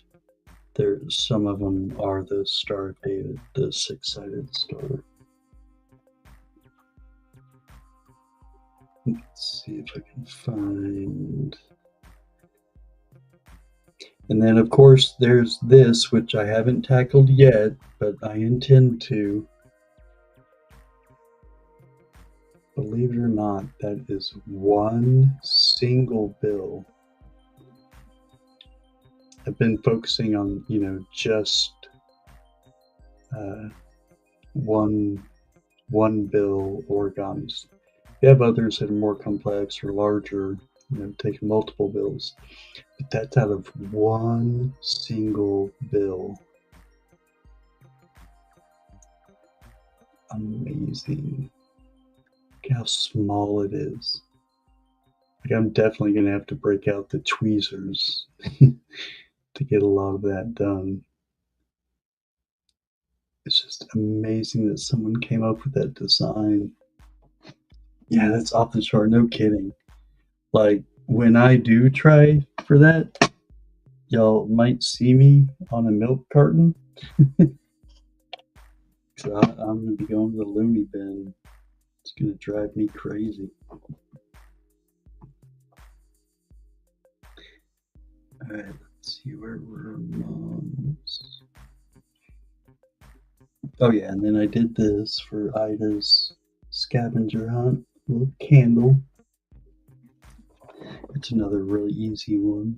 there some of them are the Star of David, the six-sided star. Let's see if I can find. And then, of course, there's this, which I haven't tackled yet, but I intend to. Believe it or not, that is one single bill. I've been focusing on, just one bill origamis. If you have others that are more complex or larger, taking multiple bills. But that's out of one single bill. Amazing. Look how small it is. Like, I'm definitely going to have to break out the tweezers to get a lot of that done. It's just amazing that someone came up with that design. Yeah, that's off the chart. No kidding. Like, when I do try for that, y'all might see me on a milk carton. So I'm going to be going to the loony bin. It's going to drive me crazy. Alright, let's see where were moms. Oh yeah, and then I did this for Ida's scavenger hunt. A little candle. It's another really easy one.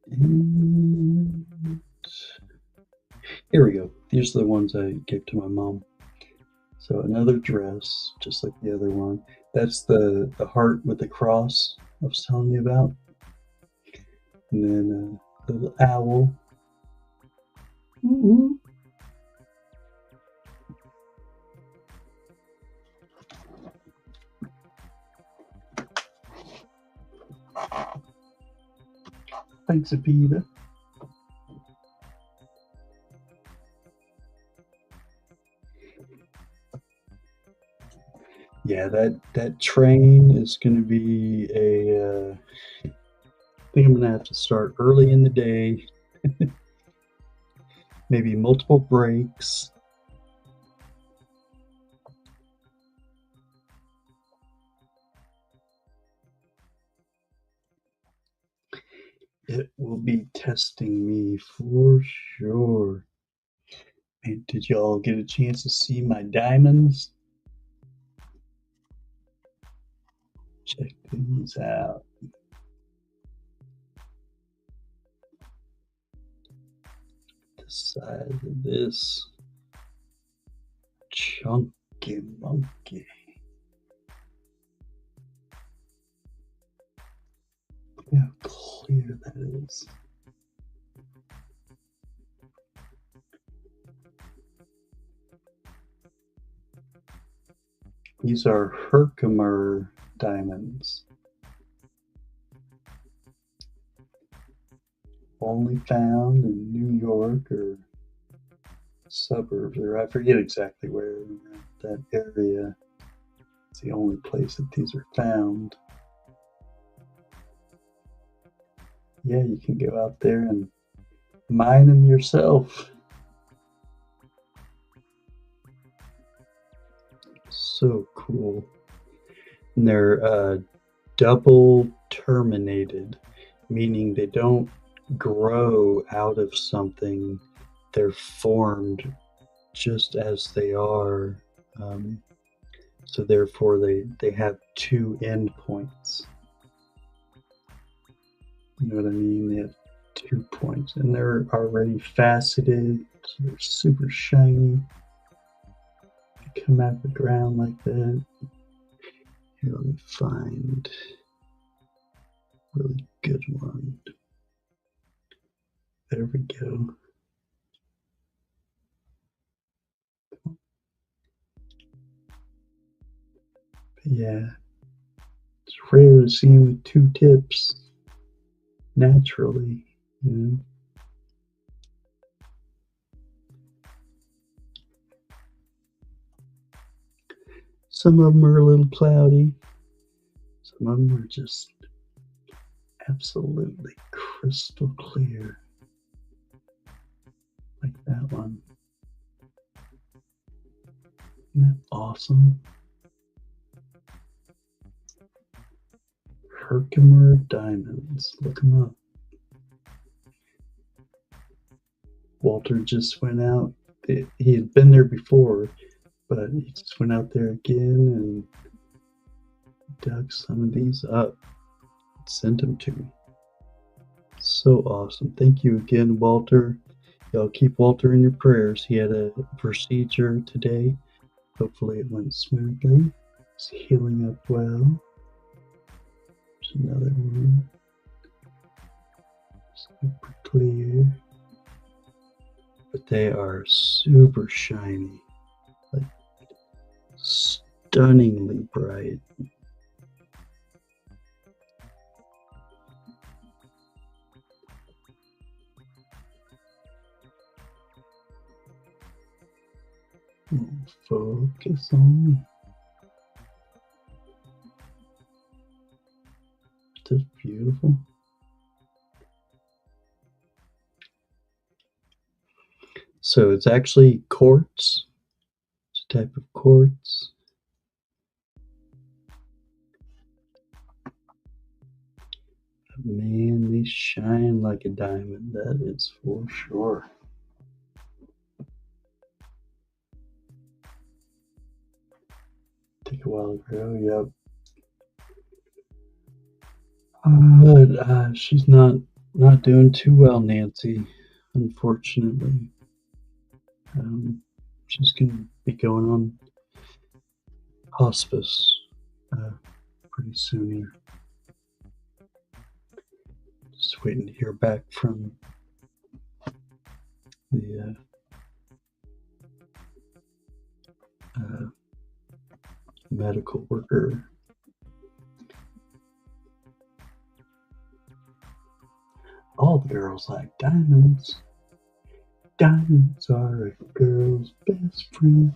And here we go. These are the ones I gave to my mom. So another dress, just like the other one. That's the heart with the cross I was telling you about. And then a little owl. Ooh. Thanks, Apida. Yeah, that train is going to be a. I think I'm going to have to start early in the day. Maybe multiple breaks. It will be testing me for sure. And did y'all get a chance to see my diamonds? Check these out. The size of this chunky monkey. Look how clear that is. These are Herkimer diamonds. Only found in New York or suburbs, or I forget exactly where that area. It's the only place that these are found. Yeah, you can go out there and mine them yourself. So cool. And they're double terminated, meaning they don't grow out of something. They're formed just as they are. So therefore they have two endpoints. You know what I mean? They have 2 points, and they're already faceted, so they're super shiny. They come out of the ground like that. Here, let me find a really good one. There we go. But yeah, it's rare to see him with 2 tips naturally, you know. Some of them are a little cloudy. Some of them are just absolutely crystal clear, like that one. Isn't that awesome? Herkimer Diamonds. Look them up. Walter just went out. He had been there before, but he just went out there again and dug some of these up and sent them to me. So awesome. Thank you again, Walter. Y'all keep Walter in your prayers. He had a procedure today. Hopefully it went smoothly. He's healing up well. There's another one. Super clear. But they are super shiny. Like stunningly bright. Focus on me. Just beautiful. So it's actually quartz. It's a type of quartz. But man, they shine like a diamond. That is for sure. Take a while to grow. Yep. But she's not doing too well, Nancy. Unfortunately, she's gonna be going on hospice pretty soon here. Just waiting to hear back from the medical worker. All the girls like diamonds. Diamonds are a girl's best friend.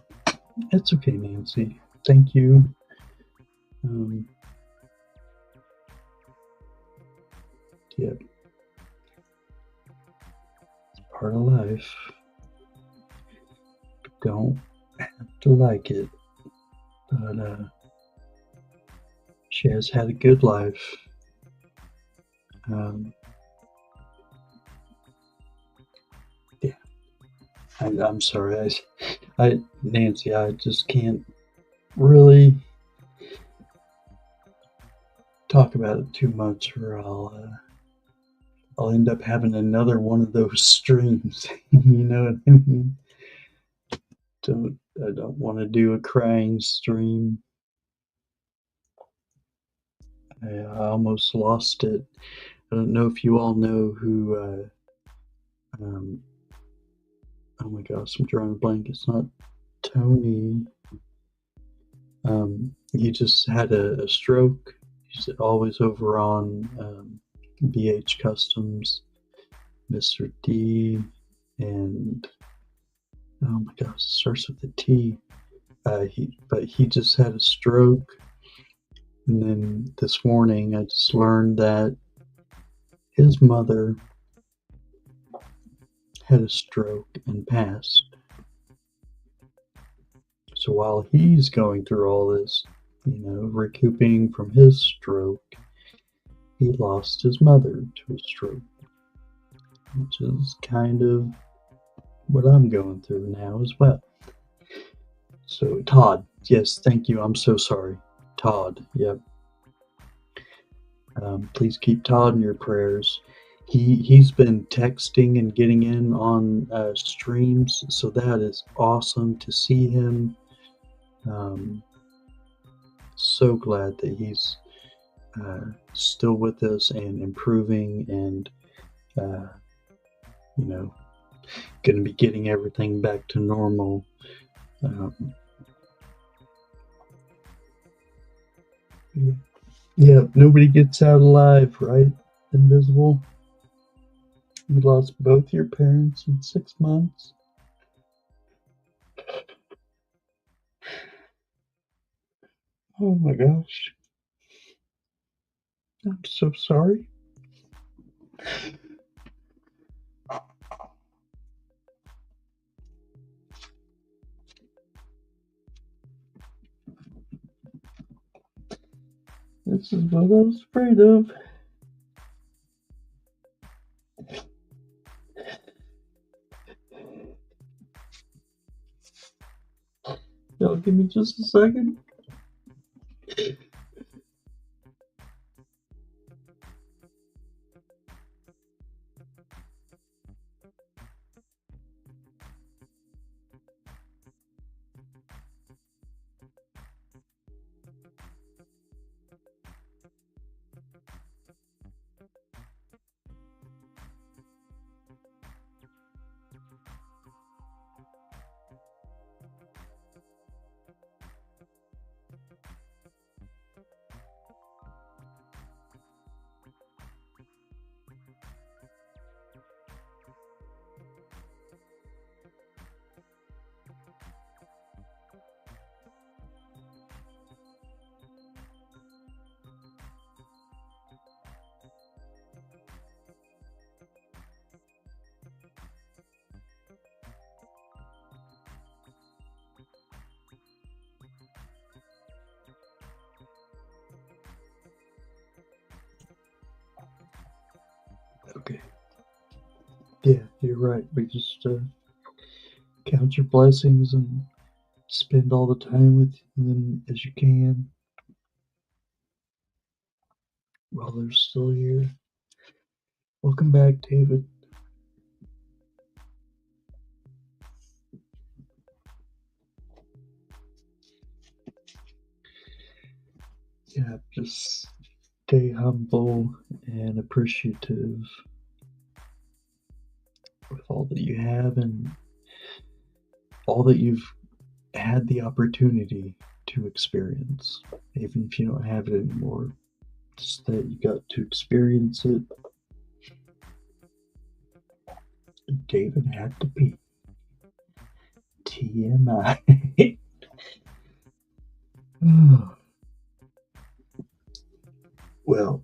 It's okay, Nancy. Thank you. Yep. It's part of life. Don't have to like it. But she has had a good life. Yeah. I'm sorry. Nancy, I just can't really talk about it too much, or I'll end up having another one of those streams. You know what I mean? I don't want to do a crying stream. I almost lost it. I don't know if you all know who. Oh my gosh, I'm drawing a blank. It's not Tony. He just had a stroke. He's always over on BH Customs, Mr. D, and oh my gosh, it starts with a T. He just had a stroke, and then this morning I just learned that his mother had a stroke and passed. So while he's going through all this, recouping from his stroke, he lost his mother to a stroke, which is kind of what I'm going through now as well. So Todd, yes, thank you. I'm so sorry. Todd, yep. Please keep Todd in your prayers. He's been texting and getting in on streams, so that is awesome to see him. so glad that he's still with us and improving and, uh, you know, going to be getting everything back to normal. Um, yeah, nobody gets out alive, right? Invisible. You lost both your parents in 6 months. Oh my gosh. I'm so sorry. This is what I was afraid of. Y'all give me just a second. Okay. Yeah, you're right. We just count your blessings and spend all the time with them as you can while they're still here. Welcome back, David. Yeah, just stay humble and appreciative with all that you have and all that you've had the opportunity to experience. Even if you don't have it anymore, just that you got to experience it. David had to pee. TMI. Well,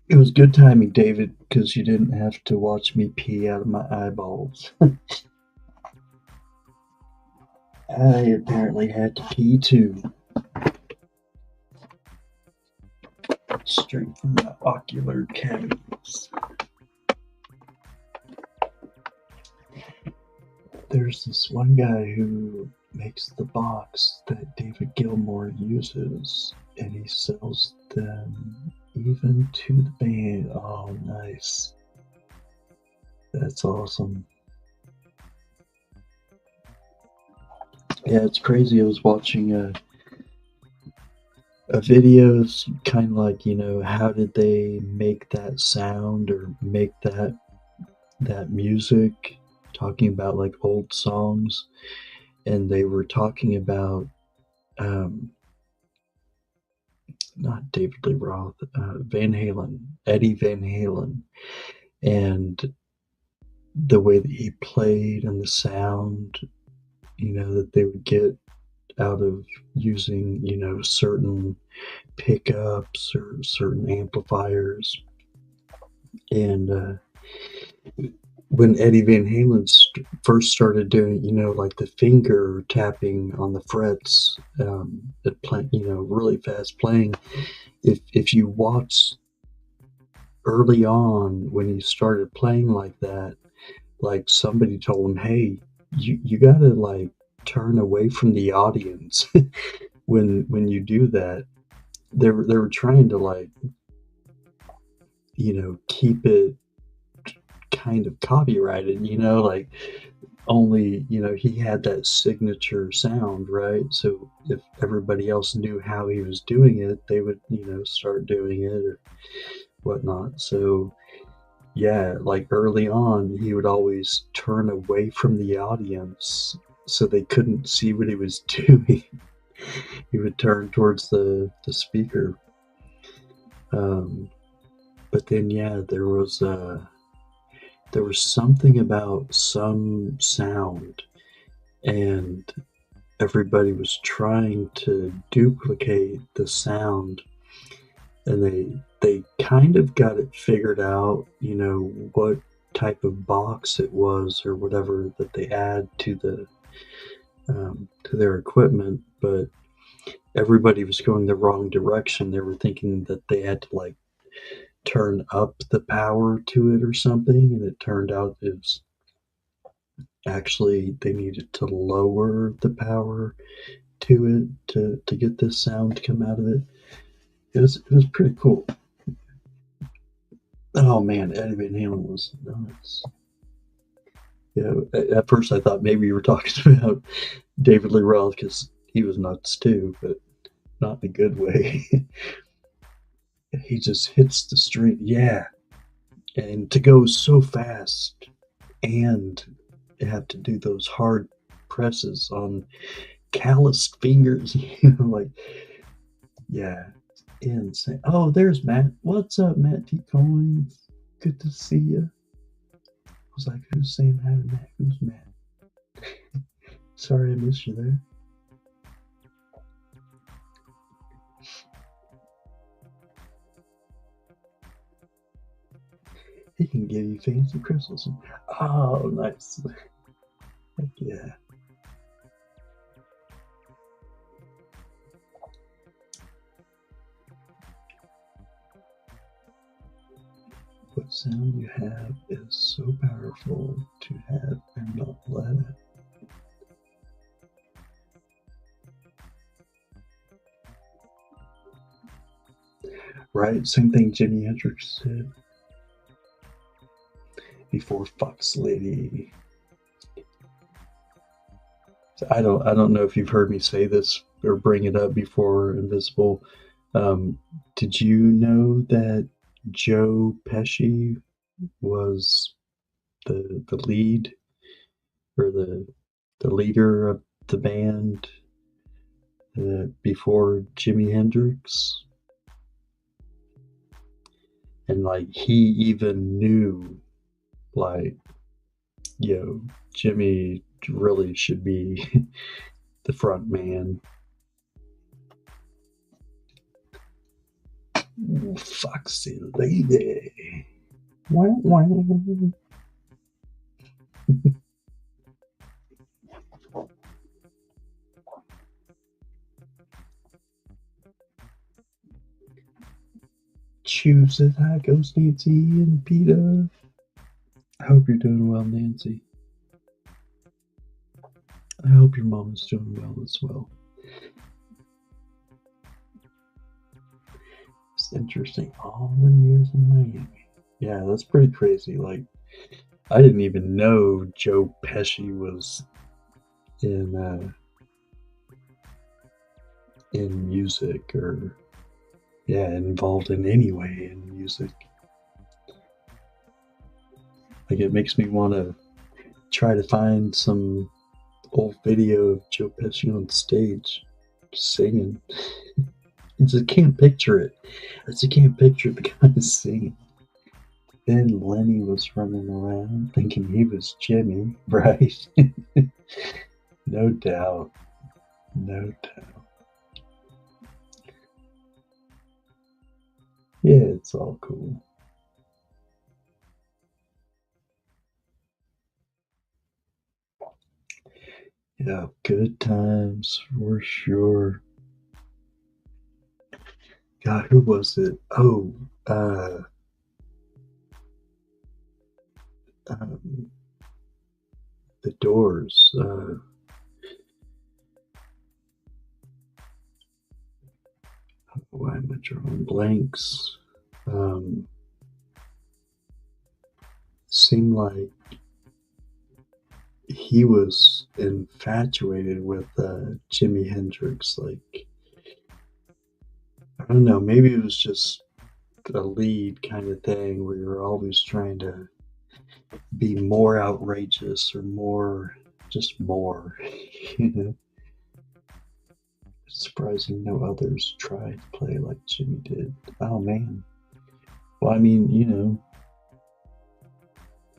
it was good timing, David, because you didn't have to watch me pee out of my eyeballs. I apparently had to pee too. Straight from my ocular cavities. There's this one guy who makes the box that David Gilmour uses, and he sells them even to the band. Oh, nice. That's awesome. Yeah, it's crazy. I was watching a video. It's kind of like, how did they make that sound or make that music? Talking about like old songs, and they were talking about not David Lee Roth, Van Halen, Eddie Van Halen, and the way that he played and the sound, that they would get out of using, certain pickups or certain amplifiers. And when Eddie Van Halen first started doing, like the finger tapping on the frets, at play, really fast playing, if you watch early on when he started playing like that, like somebody told him, "Hey, you gotta like turn away from the audience when you do that." They were trying to like, keep it kind of copyrighted, like only, he had that signature sound, right? So if everybody else knew how he was doing it, they would, start doing it or whatnot. So yeah, like early on, he would always turn away from the audience so they couldn't see what he was doing. He would turn towards the speaker. Um, but then, yeah, there was something about some sound, and everybody was trying to duplicate the sound, and they kind of got it figured out, what type of box it was or whatever that they add to their equipment, but everybody was going the wrong direction. They were thinking that they had to like turn up the power to it or something, and it turned out it was actually they needed to lower the power to it to get this sound to come out of it. It was pretty cool. Oh man, Eddie Van Halen was nuts. Yeah, at first I thought maybe you were talking about David Lee Roth because he was nuts too, but not in a good way. He just hits the string, yeah, and to go so fast and have to do those hard presses on calloused fingers, like yeah, insane. Oh, there's Matt. What's up, Matt T. Coins? Good to see you. I was like, who's saying hi to Matt? Who's Matt? Sorry I missed you there. He can give you fancy crystals. Oh, nice. Heck yeah. What sound you have is so powerful to have and not let it. Right? Same thing Jimi Hendrix said before Fox Lady. I don't know if you've heard me say this or bring it up before, Invisible. Um, did you know that Joe Pesci was the lead or the leader of the band before Jimi Hendrix? And like he even knew, like, yo, Jimmy really should be the front man. Foxy lady. Wah, wah. Choose it. Hi, goes Nancy and Peter. I hope you're doing well, Nancy. I hope your mom is doing well as well. It's interesting. All the years in Miami. Yeah, that's pretty crazy. Like, I didn't even know Joe Pesci was in in music or yeah, involved in any way in music. Like, it makes me want to try to find some old video of Joe Pesci on stage singing. I just can't picture it. I just can't picture the guy singing. Then Lenny was running around thinking he was Jimmy, right? No doubt. No doubt. Yeah, it's all cool. Yeah, good times for sure. God, who was it? Oh, uh, um, the Doors. Why am I drawing blanks? Um, Seemed like he was infatuated with Jimi Hendrix. Like, I don't know, maybe it was just a lead kind of thing where you're always trying to be more outrageous or more, just more. You know, it's surprising no others tried to play like Jimmy did. Oh man. Well, I mean,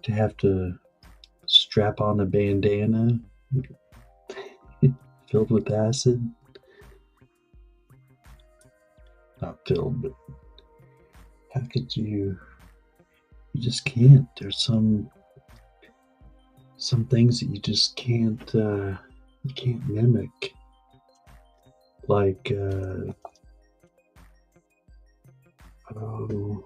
to have to strap on a bandana filled with acid. Not filled, but how could you? You just can't. There's some things that you just you can't mimic. Like oh,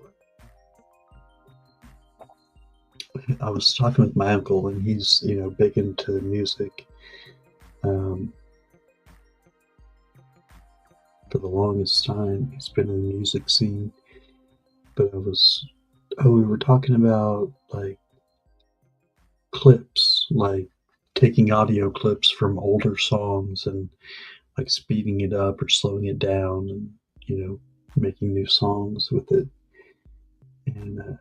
I was talking with my uncle, and he's big into music. Um, for the longest time, he's been in the music scene. But we were talking about like clips, like taking audio clips from older songs and like speeding it up or slowing it down, and making new songs with it. And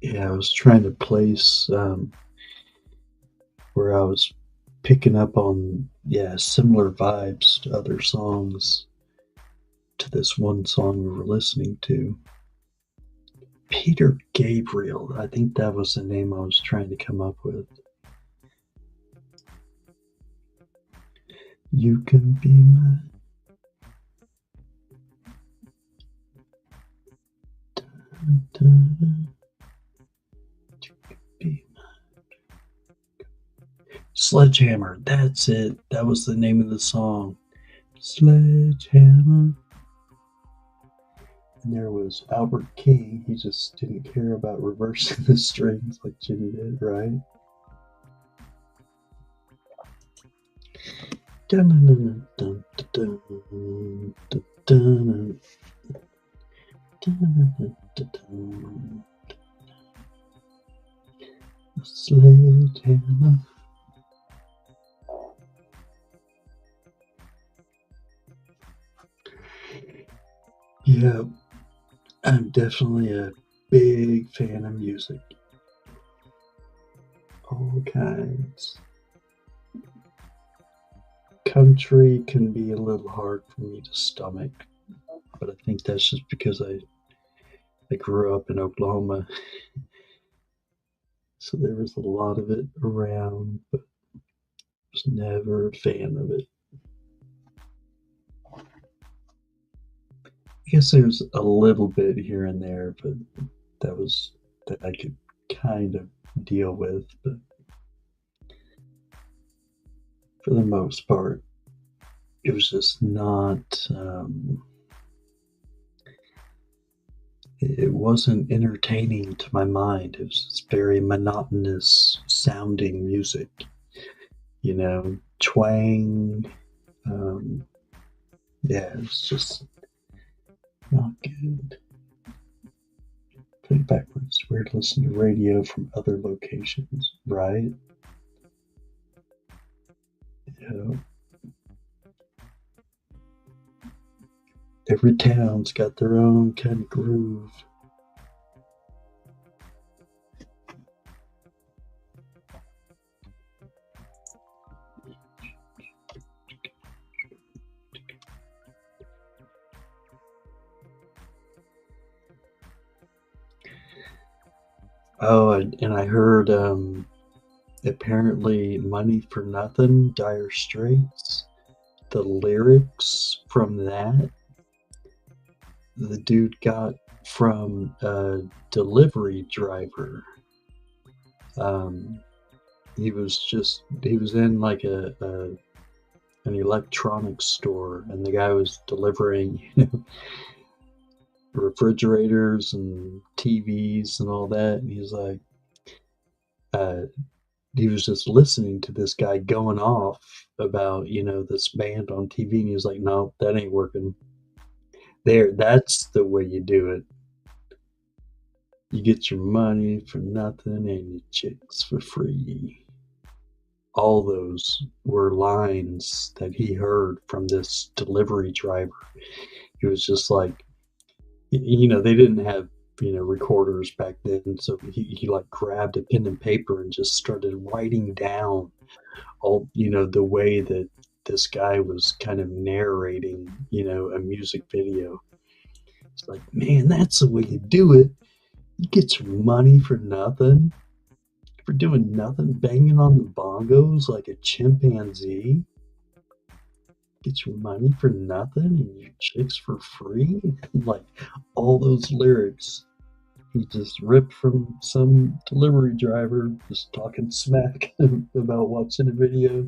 yeah, I was trying to place where I was picking up on, yeah, similar vibes to other songs, to this one song we were listening to. Peter Gabriel, I think that was the name I was trying to come up with. You can be mine. Dun, dun, dun. You can be mine. Sledgehammer, that's it. That was the name of the song. Sledgehammer. And there was Albert King. He just didn't care about reversing the strings like Jimmy did, right? Sledgehammer. Yeah, I'm definitely a big fan of music. All kinds. Country can be a little hard for me to stomach, but I think that's just because I grew up in Oklahoma, so there was a lot of it around, but I was never a fan of it. I guess there's a little bit here and there, but that I could kind of deal with, but for the most part, it was just not. It wasn't entertaining to my mind. It was just very monotonous sounding music, twang. Um, yeah, it's just not good. Put it backwards. We're to listen to radio from other locations, right? Yeah. Every town's got their own kind of groove. Oh, and I heard apparently Money for Nothing, Dire Straits, the lyrics from that, the dude got from a delivery driver. Um, he was in like an electronics store, and the guy was delivering, refrigerators and TVs and all that. And he's like, uh, he was just listening to this guy going off about, this band on TV, and he was like, no, that ain't working. That's the way you do it. You get your money for nothing and your chicks for free. All those were lines that he heard from this delivery driver. He was just like, they didn't have, recorders back then. So he like grabbed a pen and paper and just started writing down all, the way that this guy was kind of narrating, a music video. It's like, man, that's the way you do it. You get your money for nothing, for doing nothing, banging on the bongos like a chimpanzee. Get your money for nothing and your chicks for free. Like all those lyrics, he just ripped from some delivery driver just talking smack about watching a video.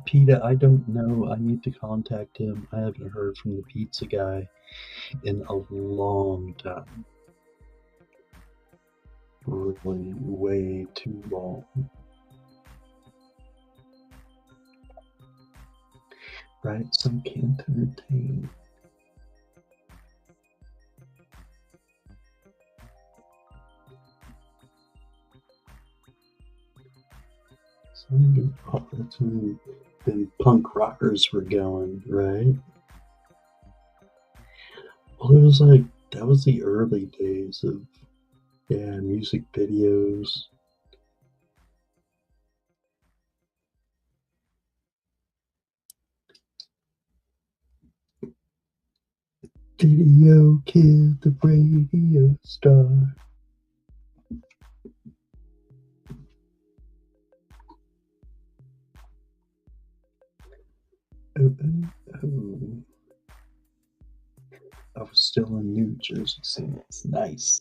PETA, I don't know. I need to contact him. I haven't heard from the pizza guy in a long time. Really, way too long. Right? Some can't entertain. Oh, that's when the punk rockers were going, right? Well, it was like, that was the early days of, music videos. Video killed the radio star. Oh, oh, oh. I was still in New Jersey City. It's nice.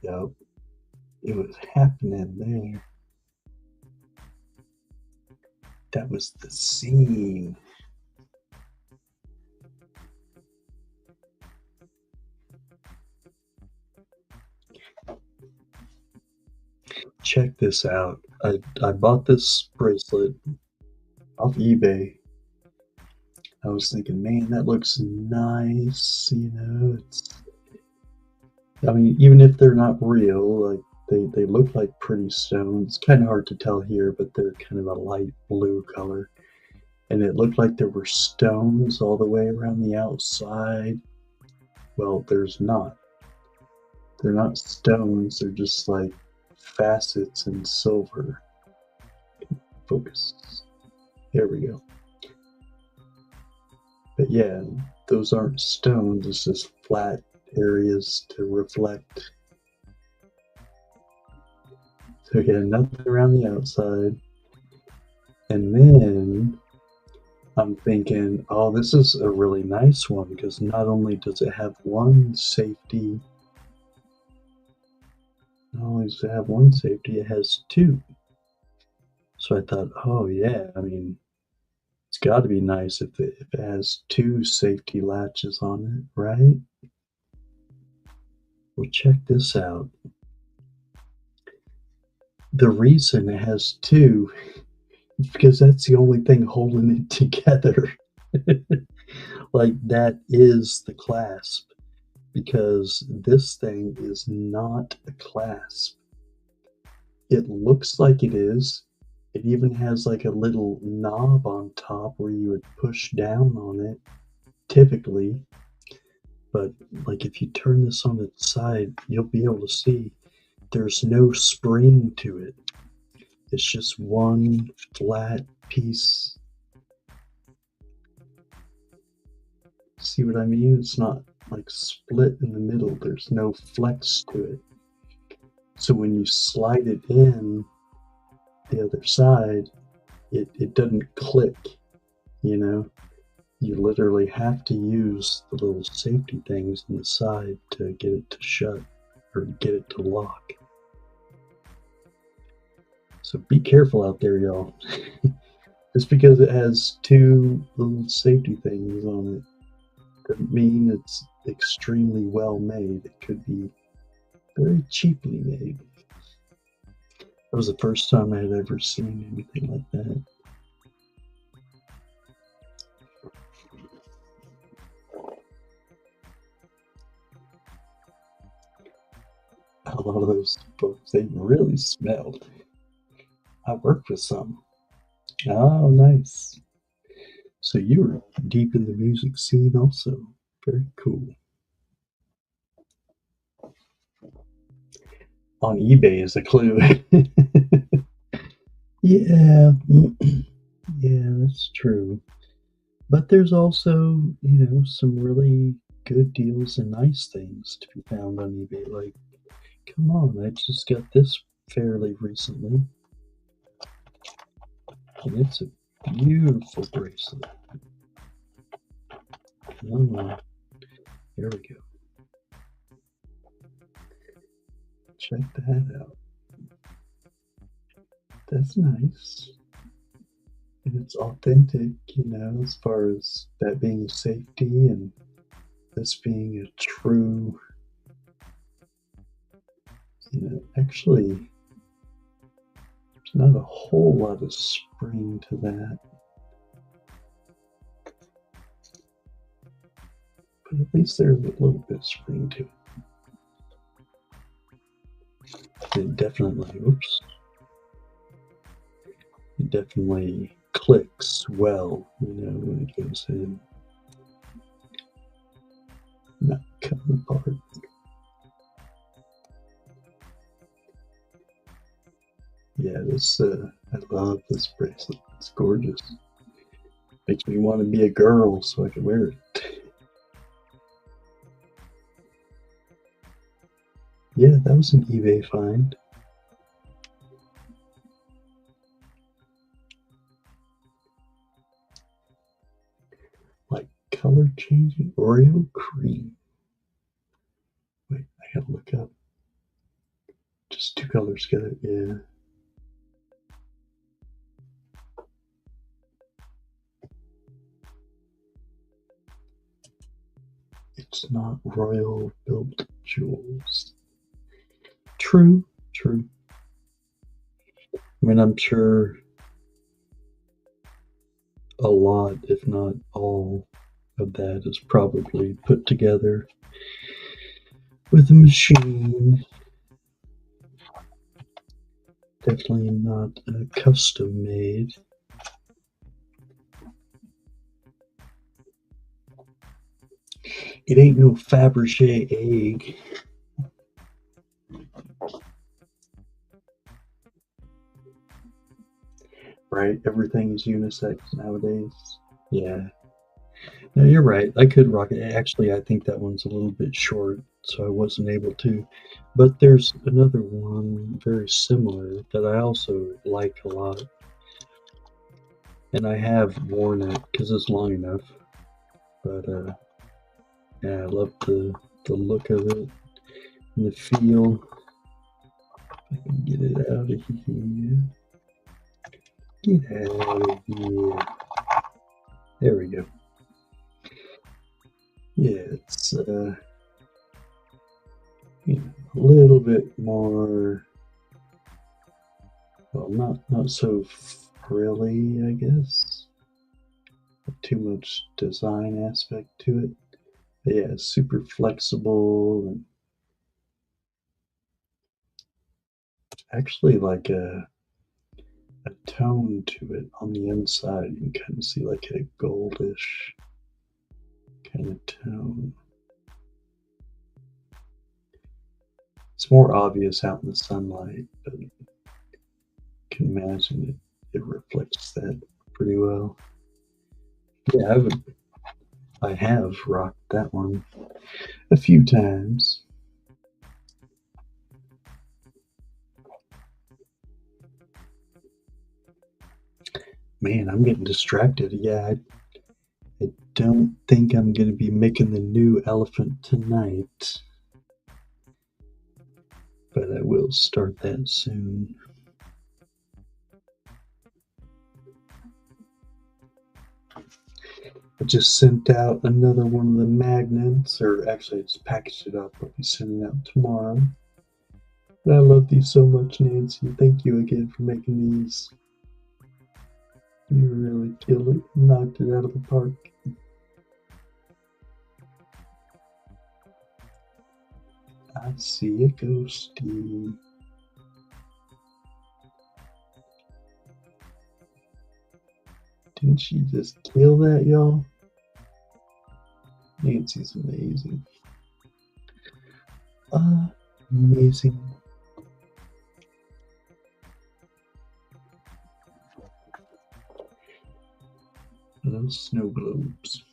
Yup. It was happening there. That was the scene. Check this out. I bought this bracelet off eBay. I was thinking, man, that looks nice. I mean, even if they're not real, like they look like pretty stones. It's kind of hard to tell here, but they're kind of a light blue color. And it looked like there were stones all the way around the outside. Well, there's not. They're not stones, they're just like facets in silver. Focus. There we go. But yeah, those aren't stones, it's just flat areas to reflect. So yeah, nothing around the outside. And then I'm thinking, oh, this is a really nice one because not only does it have one safety, it has two. So I thought, oh yeah, I mean, it's got to be nice if it has two safety latches on it, right? Well, check this out. The reason it has two is because that's the only thing holding it together. Like, that is the clasp, because this thing is not a clasp. It looks like it is. It even has like a little knob on top where you would push down on it, typically. But like if you turn this on its side, you'll be able to see there's no spring to it. It's just one flat piece. See what I mean? It's not like split in the middle. There's no flex to it. So when you slide it in the other side, it doesn't click, You literally have to use the little safety things on the side to get it to shut or get it to lock. So be careful out there, y'all. Just because it has two little safety things on it doesn't mean it's extremely well made. It could be very cheaply made. That was the first time I had ever seen anything like that. lot of those books. They really smelled. I worked with some. Oh, nice. So you were deep in the music scene also. Very cool. On eBay is a clue. Yeah, yeah, that's true. But there's also, some really good deals and nice things to be found on eBay. Like, come on, I just got this fairly recently, and it's a beautiful bracelet. Oh, here we go. Check that out. That's nice. And it's authentic, as far as that being safety and this being a true, actually, there's not a whole lot of spring to that. But at least there's a little bit of spring to it. It definitely clicks well, when it goes in. Not coming apart. Yeah, I love this bracelet. It's gorgeous. Makes me want to be a girl so I can wear it. Yeah, that was an eBay find. Like color changing Oreo cream. Wait, I gotta look up. Just two colors together, yeah. It's not royal built jewels. True. I mean, I'm sure a lot, if not all, of that is probably put together with a machine. Definitely not custom made. It ain't no Fabergé egg. Right? Everything's unisex nowadays. Yeah. No, you're right. I could rock it. Actually, I think that one's a little bit short, so I wasn't able to. But there's another one very similar that I also like a lot. And I have worn it because it's long enough. But yeah, I love the look of it and the feel. If I can get it out of here. Get out of here. There we go. Yeah, it's a little bit more, well, not so frilly, I guess. Not too much design aspect to it. But yeah, super flexible and actually like a tone to it on the inside. You can kind of see like a goldish kind of tone. It's more obvious out in the sunlight, but you can imagine it reflects that pretty well. Yeah, I have rocked that one a few times. Man, I'm getting distracted. Yeah, I don't think I'm going to be making the new elephant tonight, but I will start that soon. I just sent out another one of the magnets, or actually, I just packaged it up. I'll be sending it out tomorrow. But I love these so much, Nancy. Thank you again for making these. You really killed it, knocked it out of the park. I see a ghosty. Didn't she just kill that, y'all? Nancy's amazing. Amazing. Those snow globes.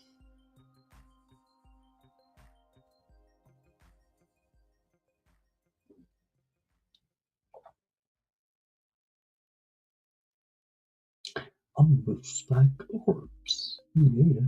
Almost like orbs. Yeah.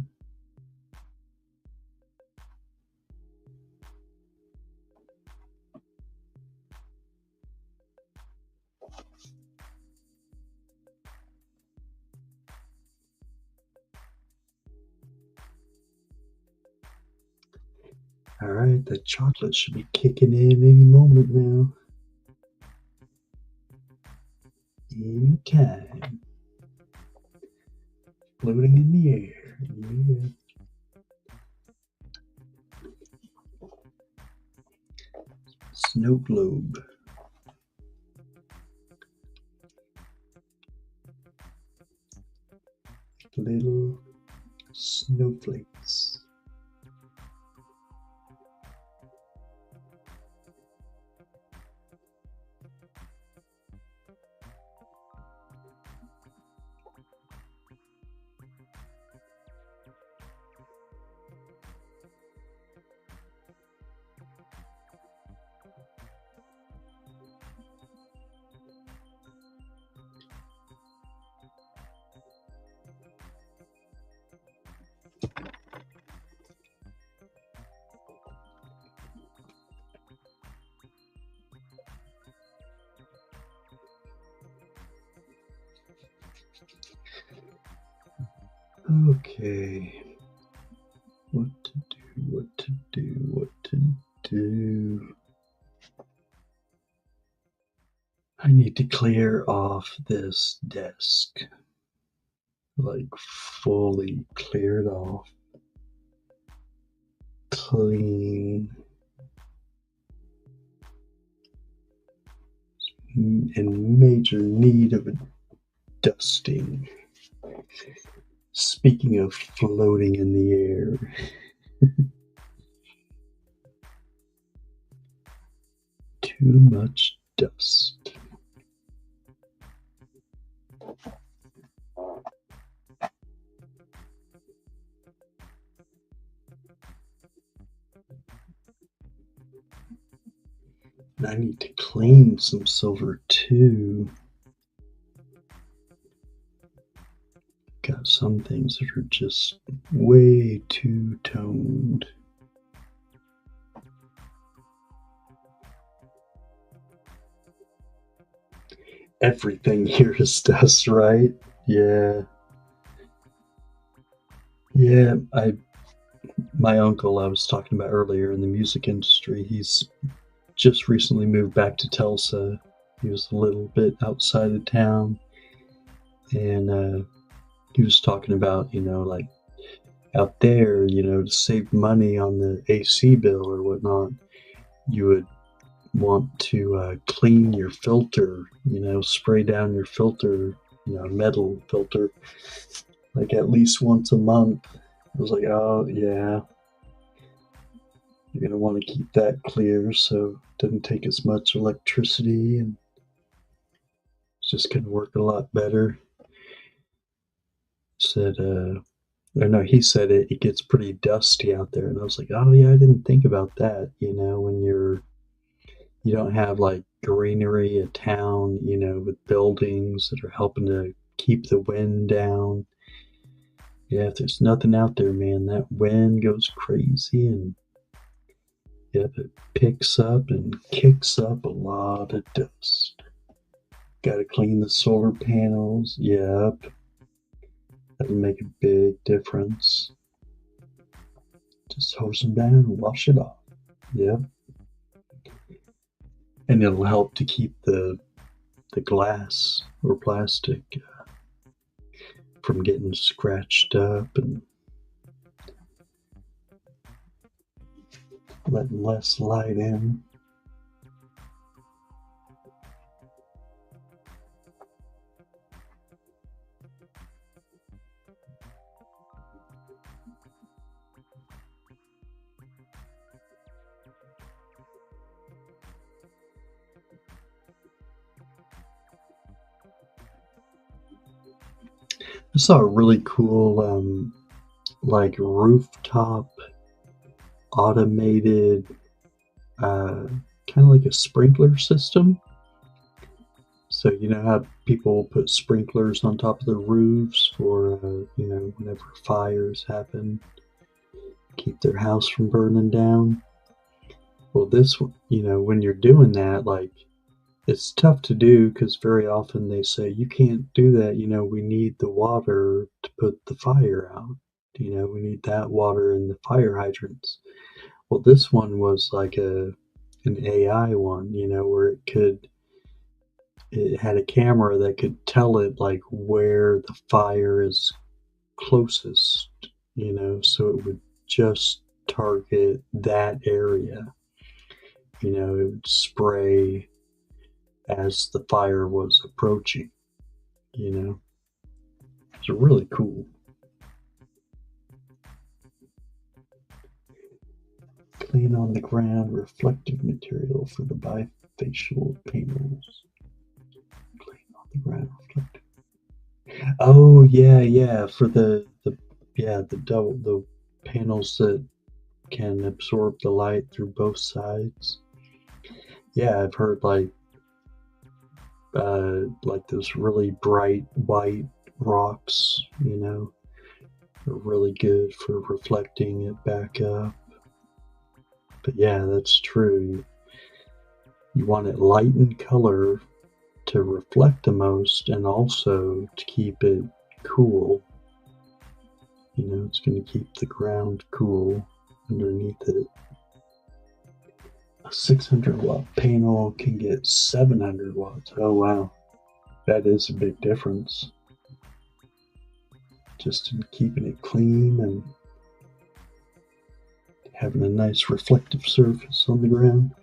Alright, the chocolate should be kicking in any moment now. Any time. Floating in the air. Yeah. Snow globe. Little snowflakes. Okay. What to do. I need to clear off this desk. Like, fully clear it off. Clean. In major need of a dusting. Speaking of floating in the air. Too much dust. I need to clean some silver too. Got some things that are just way too toned. Everything here is dust, right? Yeah. Yeah, my uncle I was talking about earlier in the music industry, he's just recently moved back to Tulsa. He was a little bit outside of town, and he was talking about, like out there, to save money on the AC bill or whatnot, you would want to clean your filter, spray down your filter, metal filter, like at least once a month. I was like, oh, yeah. You're going to want to keep that clear so it doesn't take as much electricity and it's just going to work a lot better. He said it gets pretty dusty out there. And I was like, oh, yeah, I didn't think about that. When you don't have like greenery, a town, with buildings that are helping to keep the wind down. Yeah, if there's nothing out there, man, that wind goes crazy and yep, it picks up and kicks up a lot of dust. Gotta clean the solar panels. Yep. That'll make a big difference. Just hose them down and wash it off. Yep. And it'll help to keep the glass or plastic from getting scratched up and letting less light in. I saw a really cool, like rooftop automated, kind of like a sprinkler system. So you know how people put sprinklers on top of their roofs for, whenever fires happen, keep their house from burning down. Well, when you're doing that, like, it's tough to do because very often they say, you can't do that. We need the water to put the fire out. We need that water in the fire hydrants. Well, this one was like an AI one, where it had a camera that could tell it like where the fire is closest, so it would just target that area. It would spray as the fire was approaching, It's really cool. Clean on the ground reflective material for the bifacial panels. Clean on the ground reflective. Oh yeah, for the panels that can absorb the light through both sides. Yeah, I've heard like those really bright white rocks, are really good for reflecting it back up. But yeah, that's true. You want it light in color to reflect the most and also to keep it cool. It's going to keep the ground cool underneath it. A 600 watt panel can get 700 watts. Oh wow, that is a big difference. Just in keeping it clean and having a nice reflective surface on the ground.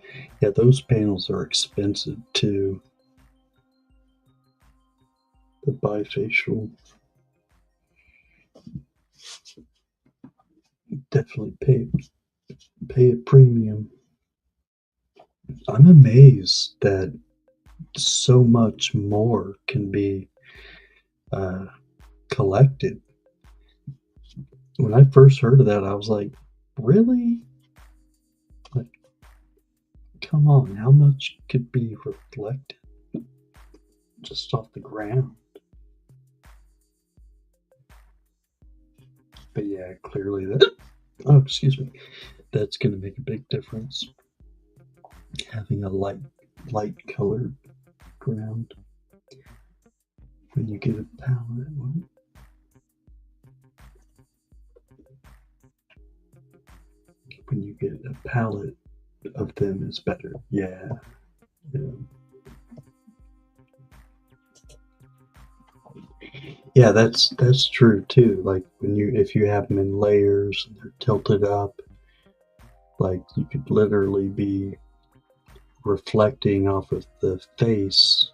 Yeah, those panels are expensive too. The bifacial. Definitely pay a premium. I'm amazed that so much more can be collected. When I first heard of that, I was like, really? Like, come on, how much could be reflected just off the ground? But yeah, clearly oh, excuse me, that's going to make a big difference. Having a light colored ground. When you get a palette, when you get a palette of them is better. Yeah. Yeah, that's true too. Like if you have them in layers and they're tilted up, like you could literally be reflecting off of the face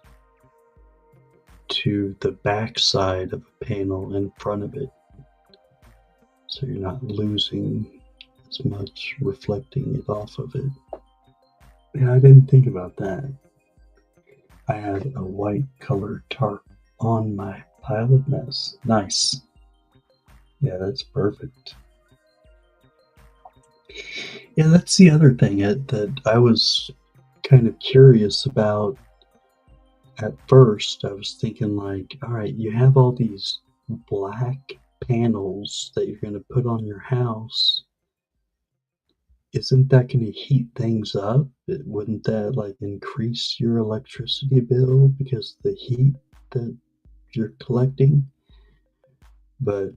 to the back side of a panel in front of it. So you're not losing as much reflecting it off of it. Yeah, I didn't think about that. I had a white colored tarp on my pile of mess. Nice. Yeah, that's perfect. Yeah, that's the other thing that I was kind of curious about at first. I was thinking, like, all right, you have all these black panels that you're going to put on your house. Isn't that going to heat things up? Wouldn't that like increase your electricity bill because of the heat that you're collecting? But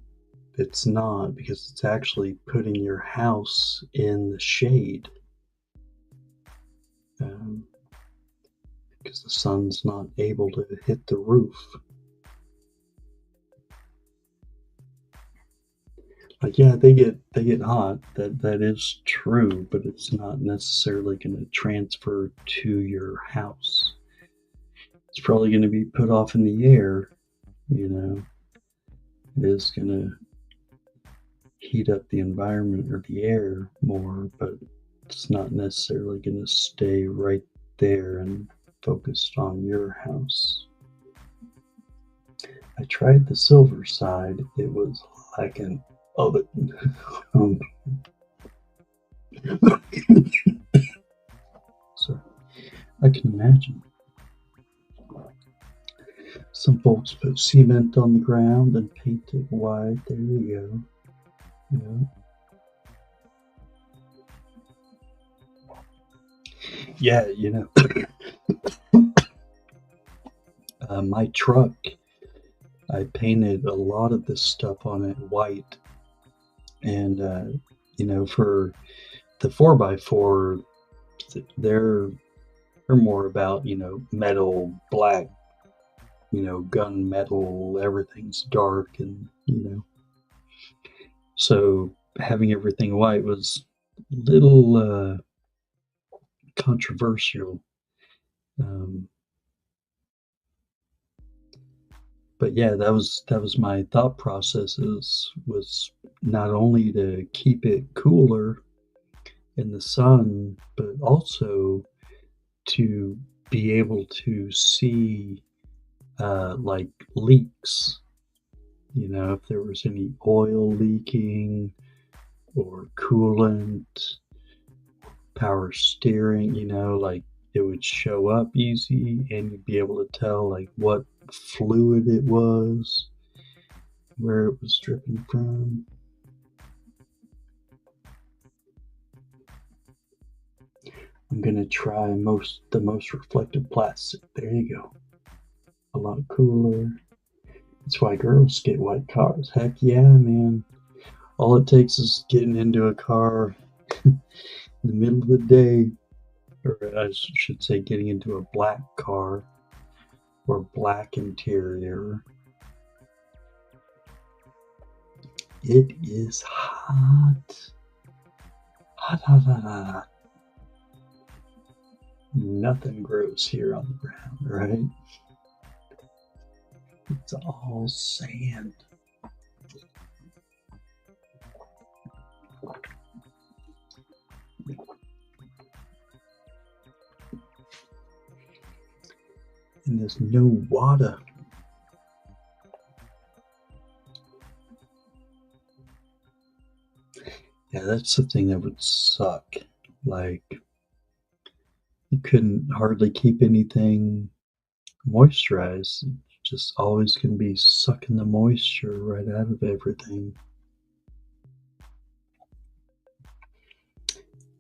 it's not, because it's actually putting your house in the shade. Because the sun's not able to hit the roof. Like, yeah, they get hot. That is true, but it's not necessarily going to transfer to your house. It's probably going to be put off in the air. It is going to heat up the environment or the air more, but it's not necessarily going to stay right there and focused on your house. I tried the silver side. It was like an oven. um, so I can imagine. Some folks put cement on the ground and paint it white. There you go. Yeah, my truck, I painted a lot of this stuff on it white. And, for the 4x4, they're more about, metal, black, gun metal, everything's dark so having everything white was a little controversial. Um, but yeah, that was my thought process was not only to keep it cooler in the sun, but also to be able to see like leaks. If there was any oil leaking or coolant, power steering, like it would show up easy and you'd be able to tell like what fluid it was, where it was dripping from. I'm gonna try the most reflective plastic. There you go. A lot cooler. That's why girls get white cars. Heck yeah, man. All it takes is getting into a car in the middle of the day, or I should say, getting into a black car or black interior. It is hot. Hot, hot, hot, hot, hot. Nothing grows here on the ground, right? It's all sand. And there's no water. Yeah, that's the thing that would suck. Like, you couldn't hardly keep anything moisturized. It just always can be sucking the moisture right out of everything.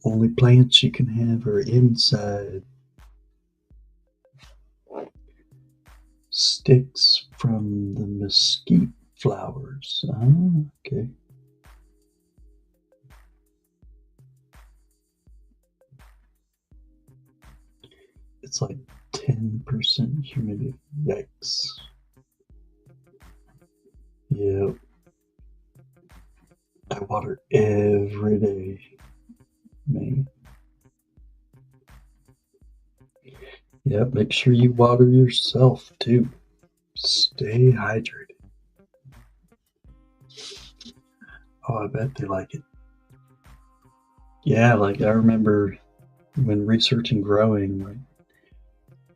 Only plants you can have are inside. Sticks from the mesquite flowers. Ah, okay. It's like 10% humidity. Yikes. Yep. I water every day. Man. Yep, make sure you water yourself too. Stay hydrated. Oh, I bet they like it. Yeah, like I remember when researching growing, like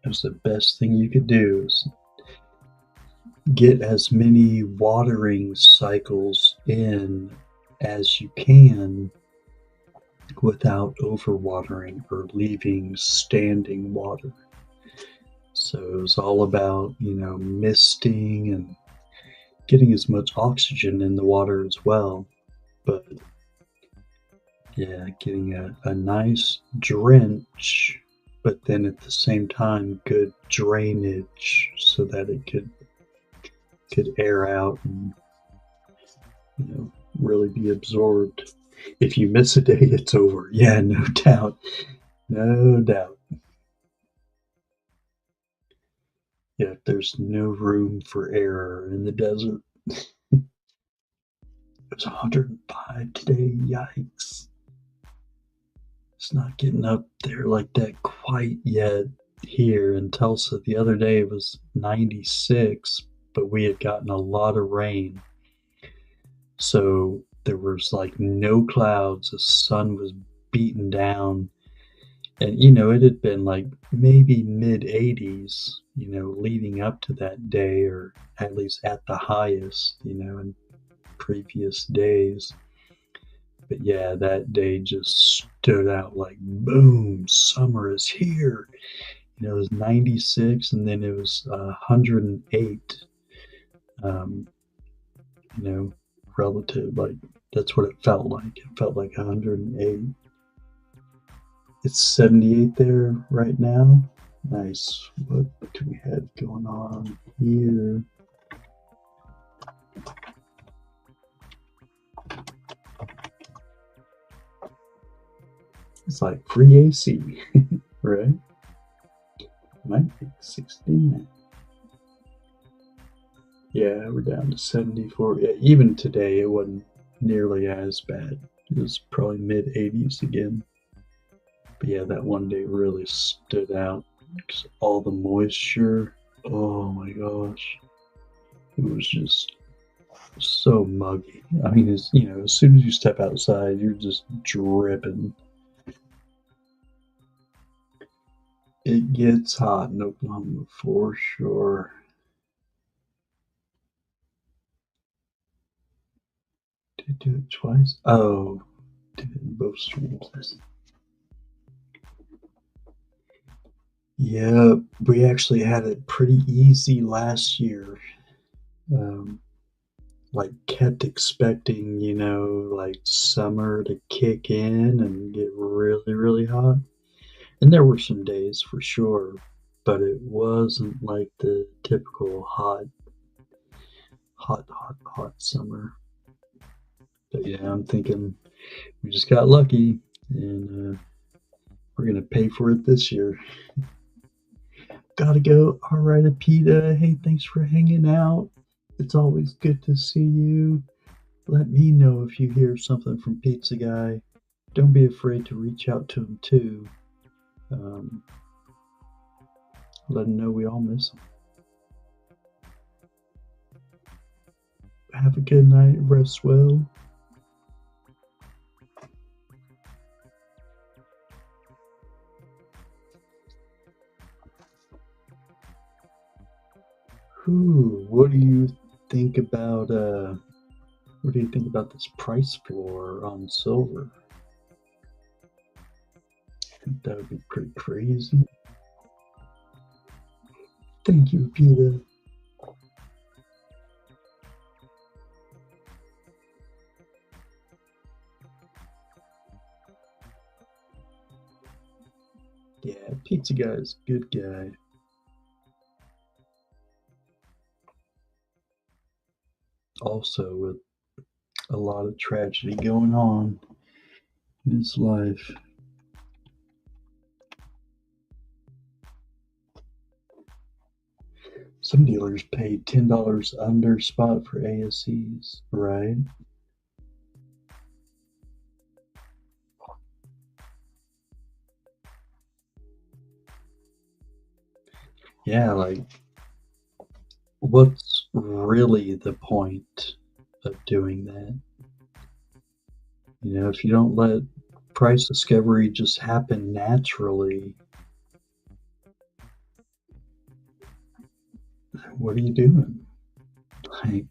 it was the best thing you could do is get as many watering cycles in as you can without overwatering or leaving standing water. So it was all about, misting and getting as much oxygen in the water as well. But yeah, getting a nice drench, but then at the same time, good drainage so that it could air out and really be absorbed. If you miss a day, it's over. Yeah, no doubt. No doubt. Yeah, there's no room for error in the desert. It was 105 today. Yikes. It's not getting up there like that quite yet here in Tulsa. The other day it was 96, but we had gotten a lot of rain. So there was like no clouds. The sun was beating down. And, it had been, like, maybe mid-80s, leading up to that day, or at least at the highest, in previous days. But yeah, that day just stood out like, boom, summer is here. It was 96 and then it was 108, um, you know, relative. Like, that's what it felt like. It felt like 108. It's 78 there right now. Nice. What do we have going on here? It's like free AC, right? Might be 69. Yeah, we're down to 74. Yeah, even today, it wasn't nearly as bad. It was probably mid 80s again. But yeah, that one day really stood out because all the moisture. Oh my gosh. It was just so muggy. I mean, as soon as you step outside, you're just dripping. It gets hot in Oklahoma for sure. Did it do it twice? Oh, did it in both streams. Yeah, we actually had it pretty easy last year. Um, like, kept expecting, like summer to kick in and get really, really hot. And there were some days for sure, but it wasn't like the typical hot summer. But yeah, I'm thinking we just got lucky and we're going to pay for it this year. Gotta go. All right, Apita. Hey, thanks for hanging out. It's always good to see you. Let me know if you hear something from Pizza Guy. Don't be afraid to reach out to him too. Um, let him know we all miss him. Have a good night. Rest well. Ooh, what do you think about this price floor on silver? I think that would be pretty crazy. Thank you, Peter. Yeah, Pizza Guy's a good guy. Also, with a lot of tragedy going on in his life. Some dealers pay $10 under spot for ASCs, right? Yeah, like, what's really the point of doing that? If you don't let price discovery just happen naturally, what are you doing? Like,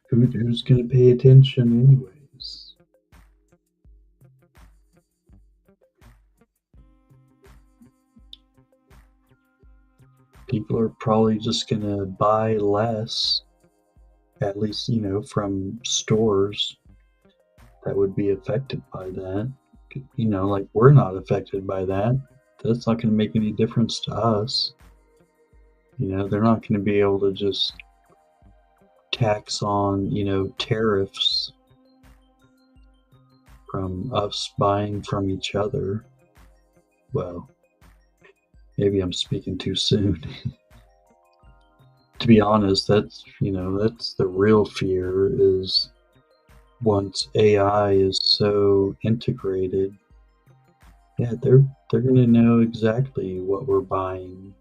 who's going to pay attention anyways? People are probably just going to buy less, at least, from stores that would be affected by that. Like, we're not affected by that. That's not going to make any difference to us. They're not going to be able to just tax on, tariffs from us buying from each other. Well, maybe I'm speaking too soon. To be honest, that's the real fear, is once AI is so integrated, yeah, they're gonna know exactly what we're buying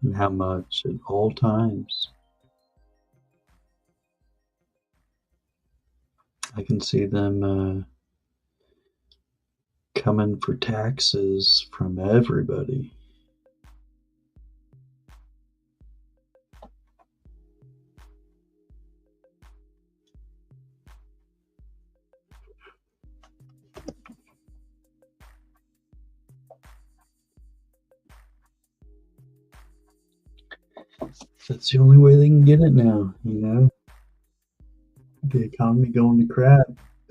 and how much at all times. I can see them coming for taxes from everybody. That's the only way they can get it now, you know? The economy going to crap.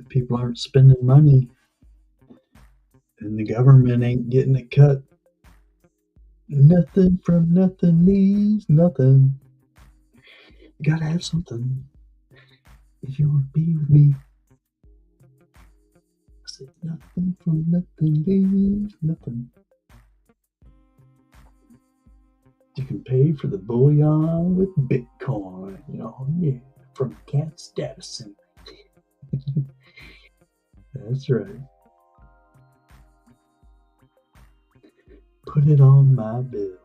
People aren't spending money, and the government ain't getting it cut. Nothing from nothing leaves nothing. You gotta have something if you want to be with me. I said nothing from nothing leaves nothing. You can pay for the bullion with Bitcoin. Oh yeah, from Cat Statison. That's right. Put it on my bill.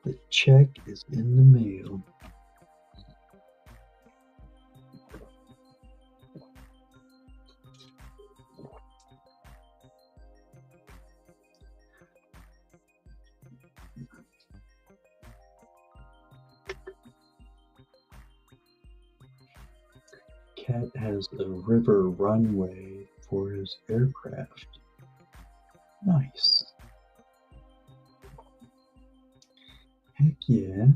The check is in the mail. Cat has a river runway for his aircraft. Nice. Heck yeah.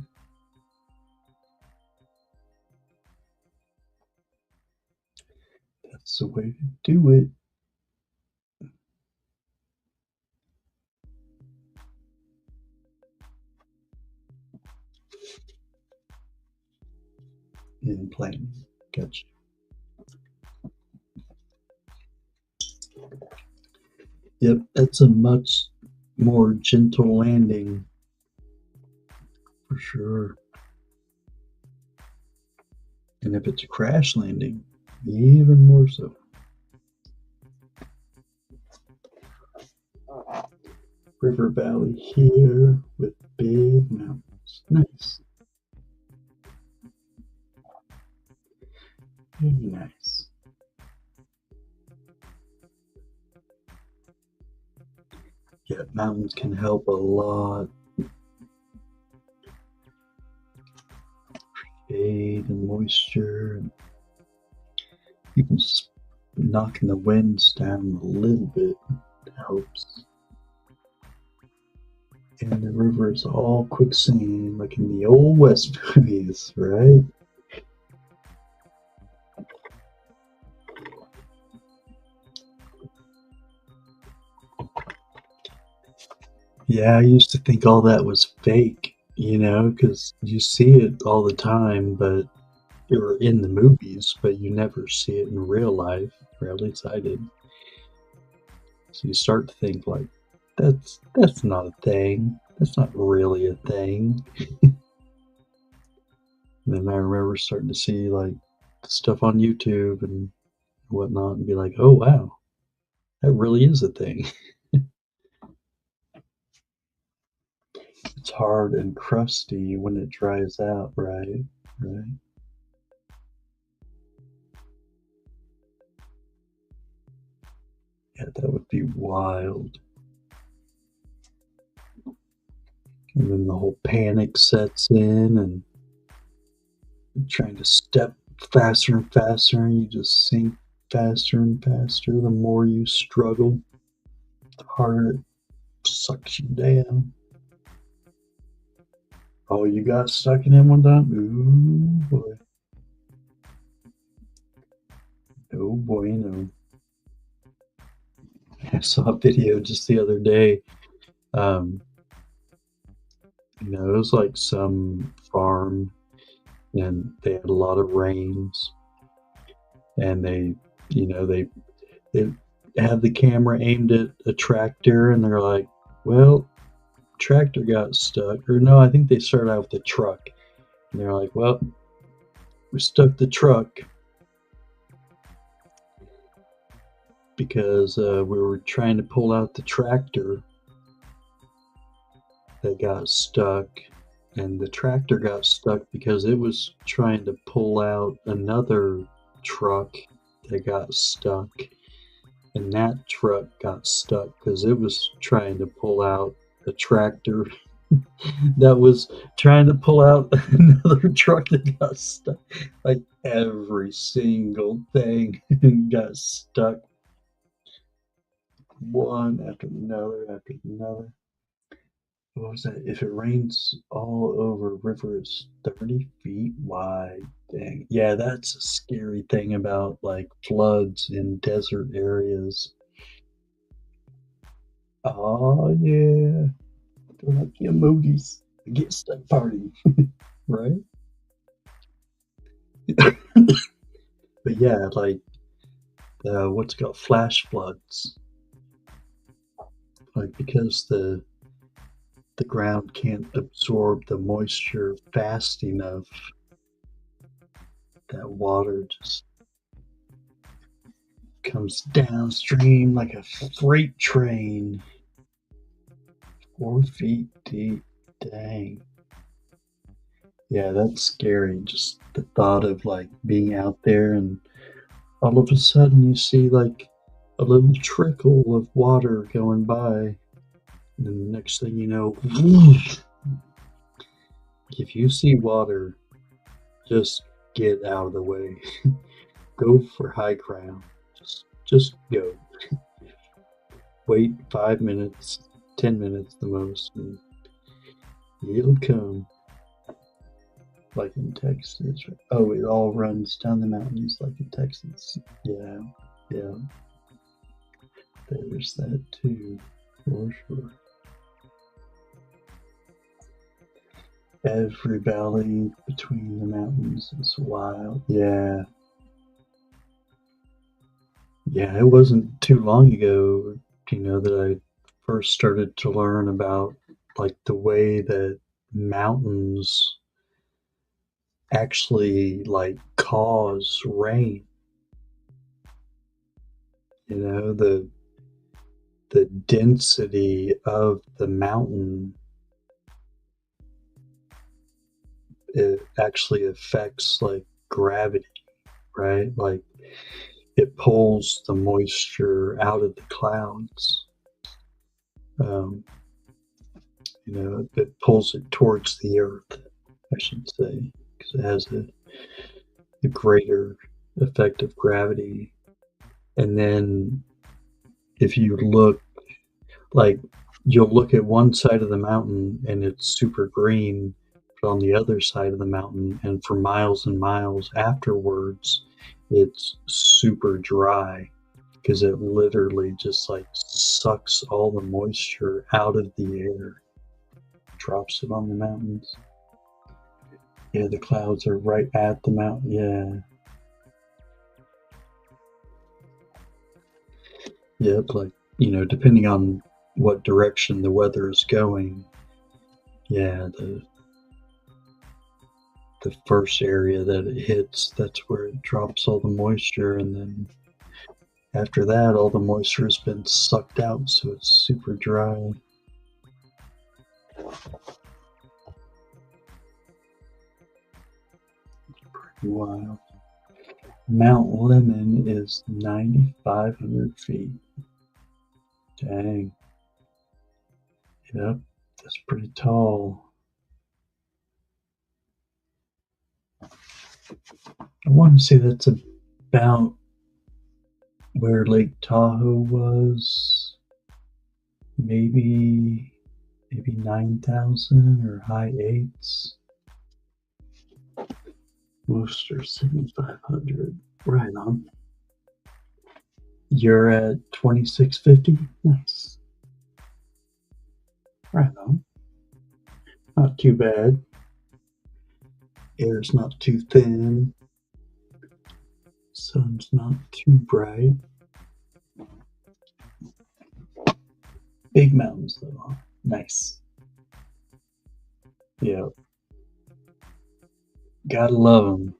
That's the way to do it. In planning. Gotcha. Yep, that's a much more gentle landing. For sure. And if it's a crash landing, even more so. River valley here with big mountains. Nice. Very nice. Yeah, mountains can help a lot. Shade and moisture. And even knocking the winds down a little bit helps. And the river is all quicksand, like in the old West movies, right? Yeah, I used to think all that was fake, because you see it all the time, but you're in the movies, but you never see it in real life, or at least I did. So you start to think like, that's not a thing. That's not really a thing. And then I remember starting to see like stuff on YouTube and whatnot, and be like, oh wow, that really is a thing. It's hard and crusty when it dries out, right? Right. Yeah, that would be wild. And then the whole panic sets in, and you're trying to step faster and faster, and you just sink faster and faster. The more you struggle, the harder it sucks you down. Oh, you got stuck in it one time? Ooh, boy. Oh, boy, I saw a video just the other day. It was like some farm, and they had a lot of rains, and they have the camera aimed at a tractor, and they're like, well, tractor got stuck. Or no, I think they started out with the truck, and they're like, well, we stuck the truck because we were trying to pull out the tractor that got stuck, and the tractor got stuck because it was trying to pull out another truck that got stuck. and that truck got stuck because it was trying to pull out a tractor that was trying to pull out another truck that got stuck. Like every single thing got stuck, one after another after another. What was that? If it rains all over river, it's 30 feet wide. Dang. Yeah, that's a scary thing about like floods in desert areas. Oh yeah. They're like emojis. Get stuck party, right? But yeah, like what's it called flash floods. Like because the ground can't absorb the moisture fast enough, that water just comes downstream like a freight train, 4 feet deep. Dang. Yeah, that's scary. Just the thought of like being out there and all of a sudden you see like a little trickle of water going by. And then the next thing you know, if you see water, just get out of the way. Go for high ground. Just go. Wait 5 minutes, 10 minutes the most, and it'll come. Like in Texas. Oh, it all runs down the mountains like in Texas. Yeah, yeah. There's that too, for sure. Every valley between the mountains is wild. Yeah. Yeah, it wasn't too long ago, that I first started to learn about like the way that mountains actually like cause rain. The density of the mountain, it actually affects like gravity, right? Like it pulls the moisture out of the clouds. Um, it pulls it towards the earth, I should say, because it has a greater effect of gravity. And then if you look, like, you'll look at one side of the mountain and it's super green, but on the other side of the mountain, and for miles and miles afterwards, it's super dry because it literally just like sucks all the moisture out of the air, drops it on the mountains. Yeah, the clouds are right at the mountain. Yeah. Yeah, like, depending on what direction the weather is going, yeah, the first area that it hits, that's where it drops all the moisture, and then after that, all the moisture has been sucked out, so it's super dry. Pretty wild. Mount Lemmon is 9,500 feet. Dang. Yep, that's pretty tall. I want to say that's about where Lake Tahoe was. Maybe 9,000 or high eights. Worcester 7,500. Right on. You're at 2,650. Nice. Right on. Not too bad. Air's not too thin. Sun's not too bright. Big mountains though. Huh? Nice. Yeah. Gotta love them.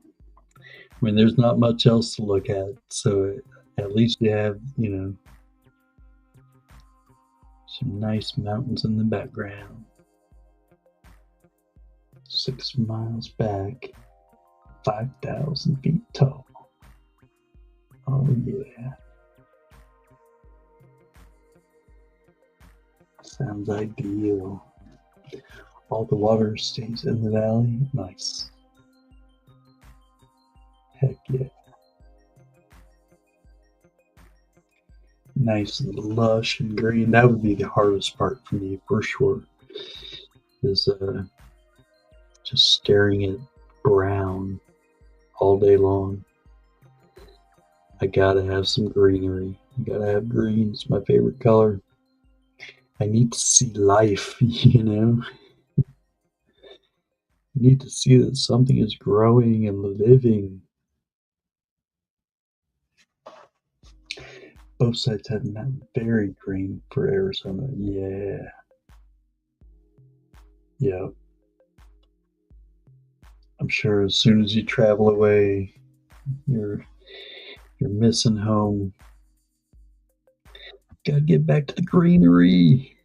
I mean, there's not much else to look at, so at least you have, some nice mountains in the background. 6 miles back, 5,000 feet tall. Oh, yeah. Sounds ideal. All the water stays in the valley. Nice. Heck yeah. Nice and lush and green. That would be the hardest part for me, for sure, is just staring at brown all day long. I gotta have some greenery. I gotta have green. It's my favorite color. I need to see life, you know? I need to see that something is growing and living. Both sides have mountain very green for Arizona. Yeah. Yeah. I'm sure as soon as you travel away, you're missing home. Gotta get back to the greenery.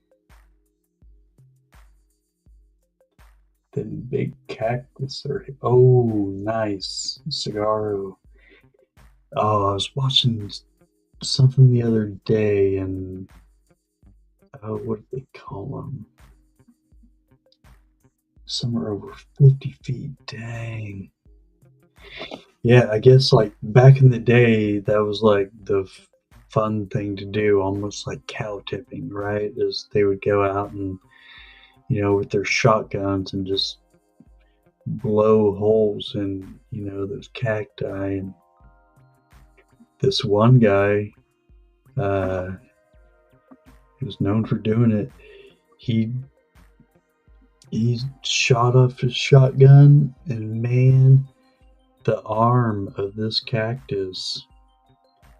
Then big cactus or oh nice. Cigarro. Oh, I was watching something the other day and what do they call them? Somewhere over 50 feet. Dang. Yeah, I guess like back in the day, that was like the fun thing to do, almost like cow tipping, right? Is they would go out and, with their shotguns and just blow holes in, those cacti. And this one guy, uh, who was known for doing it, he shot off his shotgun, and man, the arm of this cactus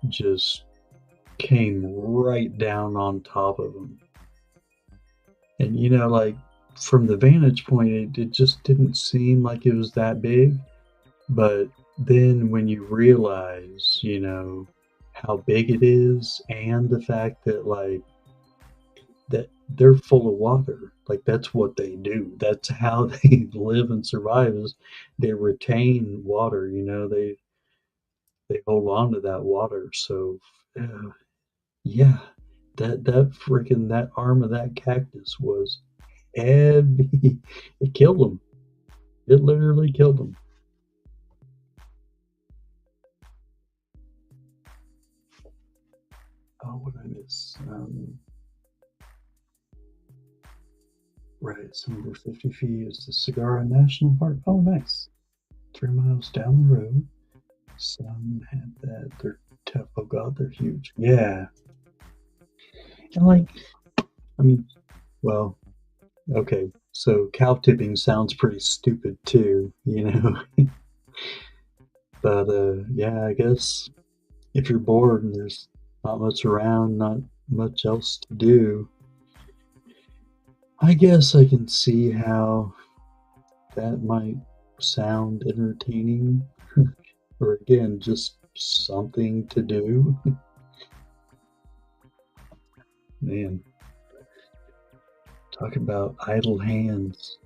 just came right down on top of him. And like from the vantage point, it just didn't seem like it was that big. But then when you realize, how big it is, and the fact that like that they're full of water, like that's what they do. That's how they live and survive, is they retain water, they hold on to that water. So yeah, that freaking that arm of that cactus was heavy. It killed him. It literally killed him. Oh, what did I miss? Right, some over 50 feet is the Saguaro National Park. Oh, nice. 3 miles down the road. Some have that. They're tough. Oh god, they're huge. Yeah. And like, I mean, well, okay. So cow tipping sounds pretty stupid too, but yeah, I guess if you're bored and there's not much around, not much else to do, I guess I can see how that might sound entertaining. Or again, just something to do. Man, talk about idle hands.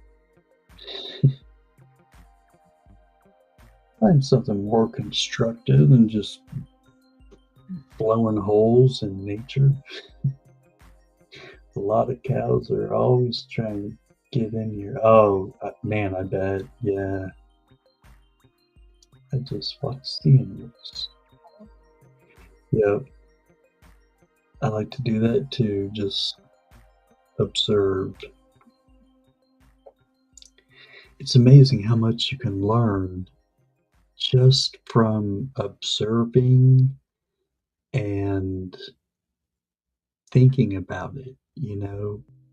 Find something more constructive than just blowing holes in nature. A lot of cows are always trying to get in here. Oh, man, I bet. Yeah. I just watched the animals. Yep. I like to do that too, just observe. It's amazing how much you can learn just from observing and thinking about it,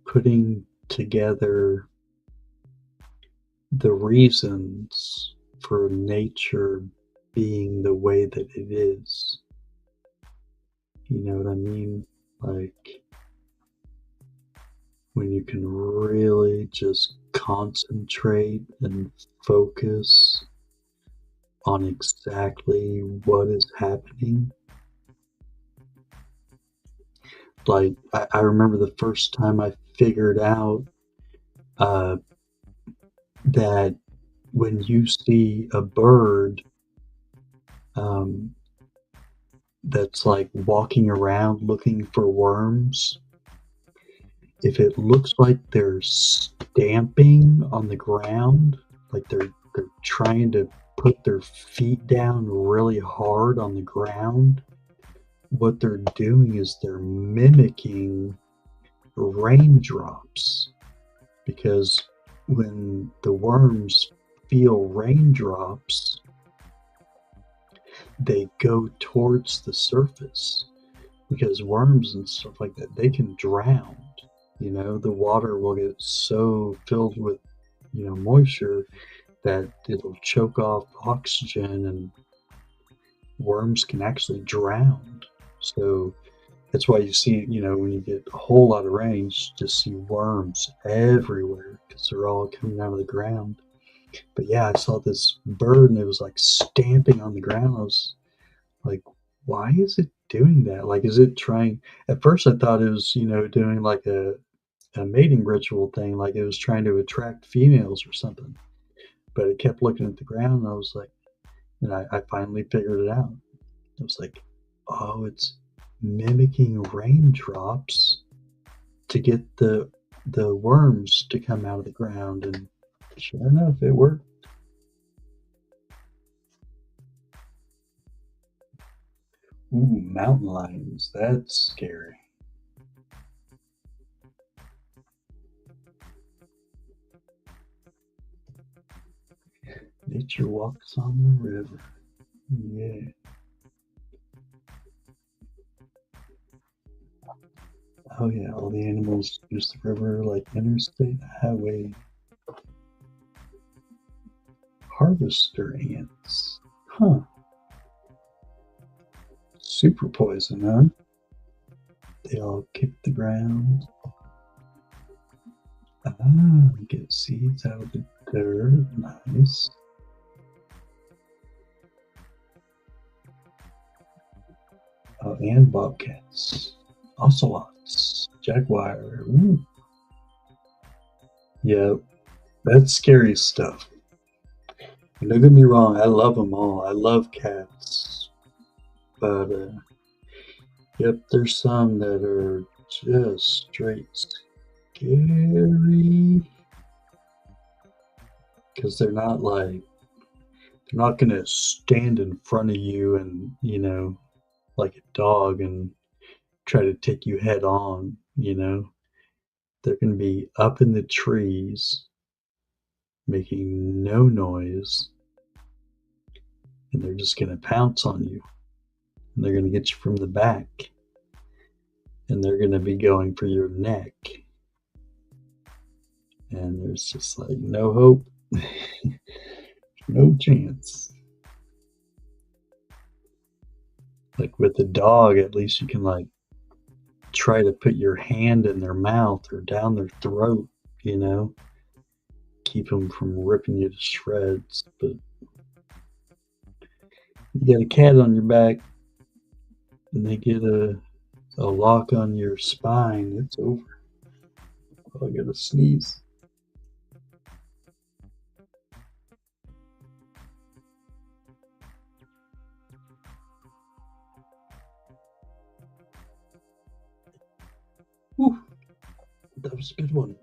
putting together the reasons for nature being the way that it is. You know what I mean? Like when you can really just concentrate and focus on exactly what is happening. Like I remember the first time I figured out that when you see a bird that's like walking around looking for worms, if it looks like they're stamping on the ground, like they're trying to put their feet down really hard on the ground, what they're doing is they're mimicking raindrops, because when the worms feel raindrops, they go towards the surface, because worms and stuff like that, they can drown. The water will get so filled with, moisture that it'll choke off oxygen and worms can actually drown. So that's why you see, when you get a whole lot of rain, you just see worms everywhere because they're all coming out of the ground. But yeah, I saw this bird and it was like stamping on the ground. I was like, why is it doing that? Like, is it trying? At first, I thought it was, doing like a mating ritual thing, like it was trying to attract females or something. But it kept looking at the ground, and I was like, and I finally figured it out. I was like, oh, it's mimicking raindrops to get the worms to come out of the ground, and sure enough, it worked. Ooh, mountain lions. That's scary. Nature walks on the river. Yeah. Oh yeah, all the animals use the river like interstate highway. Harvester ants. Huh. Super poison, huh? They all kick the ground. Ah, get seeds out of the dirt. Nice. Oh, and bobcats. Ocelots. Jaguar. Ooh. Yeah, that's scary stuff. And don't get me wrong, I love them all. I love cats. But, yep, there's some that are just straight scary. Because they're not going to stand in front of you and, like a dog and try to take you head on. They're going to be up in the trees making no noise, and they're just going to pounce on you, and they're going to get you from the back, and they're going to be going for your neck, and there's just like no hope. No chance. Like with the dog, at least you can like try to put your hand in their mouth or down their throat, you know, keep them from ripping you to shreds. But you got a cat on your back and they get a lock on your spine, it's over. Oh, I gotta sneeze. Whew, that was a good one.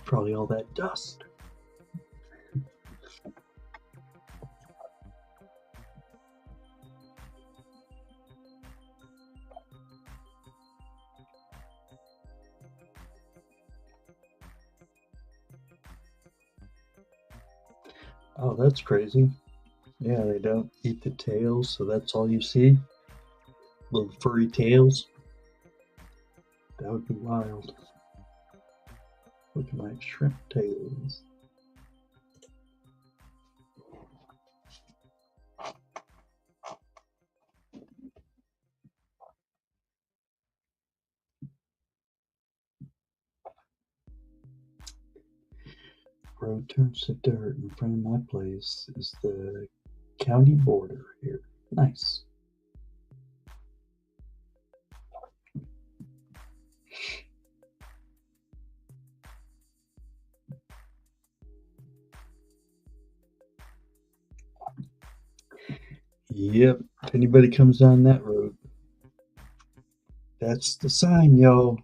Probably all that dust. Oh, that's crazy. Yeah, they don't eat the tails, so that's all you see? Little furry tails? That would be wild. Looking like shrimp tails. Road turns to dirt in front of my place is the county border here. Nice. Yep, anybody comes down that road, that's the sign, y'all.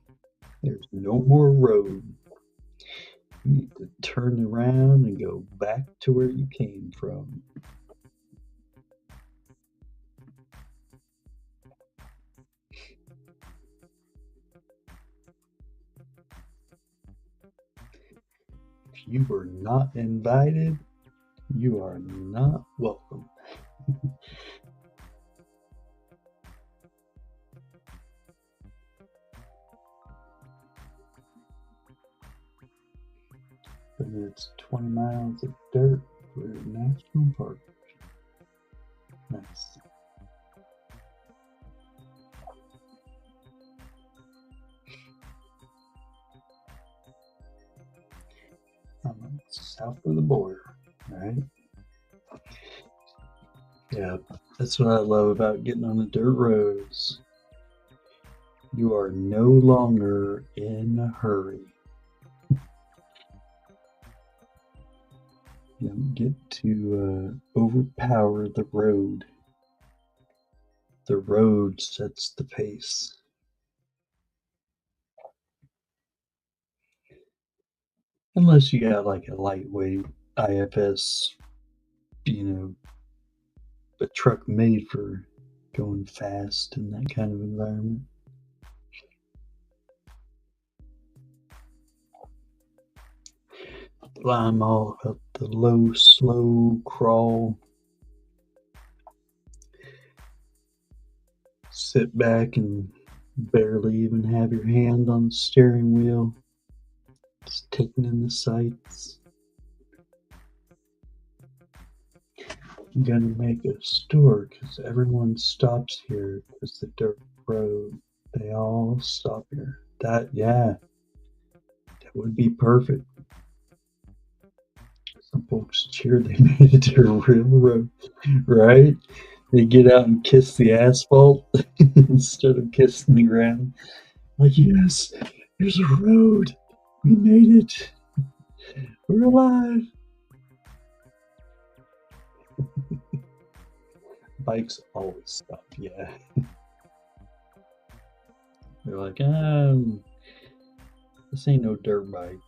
There's no more road. You need to turn around and go back to where you came from. If you were not invited, you are not welcome. And it's 20 miles of dirt for a national park. Nice. South of the border, right? Yeah, that's what I love about getting on the dirt roads. You are no longer in a hurry. You don't get to overpower the road. The road sets the pace. Unless you got like a lightweight IFS, a truck made for going fast in that kind of environment. I'm all about the low, slow crawl. Sit back and barely even have your hand on the steering wheel. Just taking in the sights. I'm gonna make a store because everyone stops here because the dirt road. They all stop here. That would be perfect. Some folks cheer they made it to a real road, right? They get out and kiss the asphalt instead of kissing the ground. Like, yes, there's a road. We made it. We're alive. Bikes always stop, yeah. They're like, this ain't no dirt bike.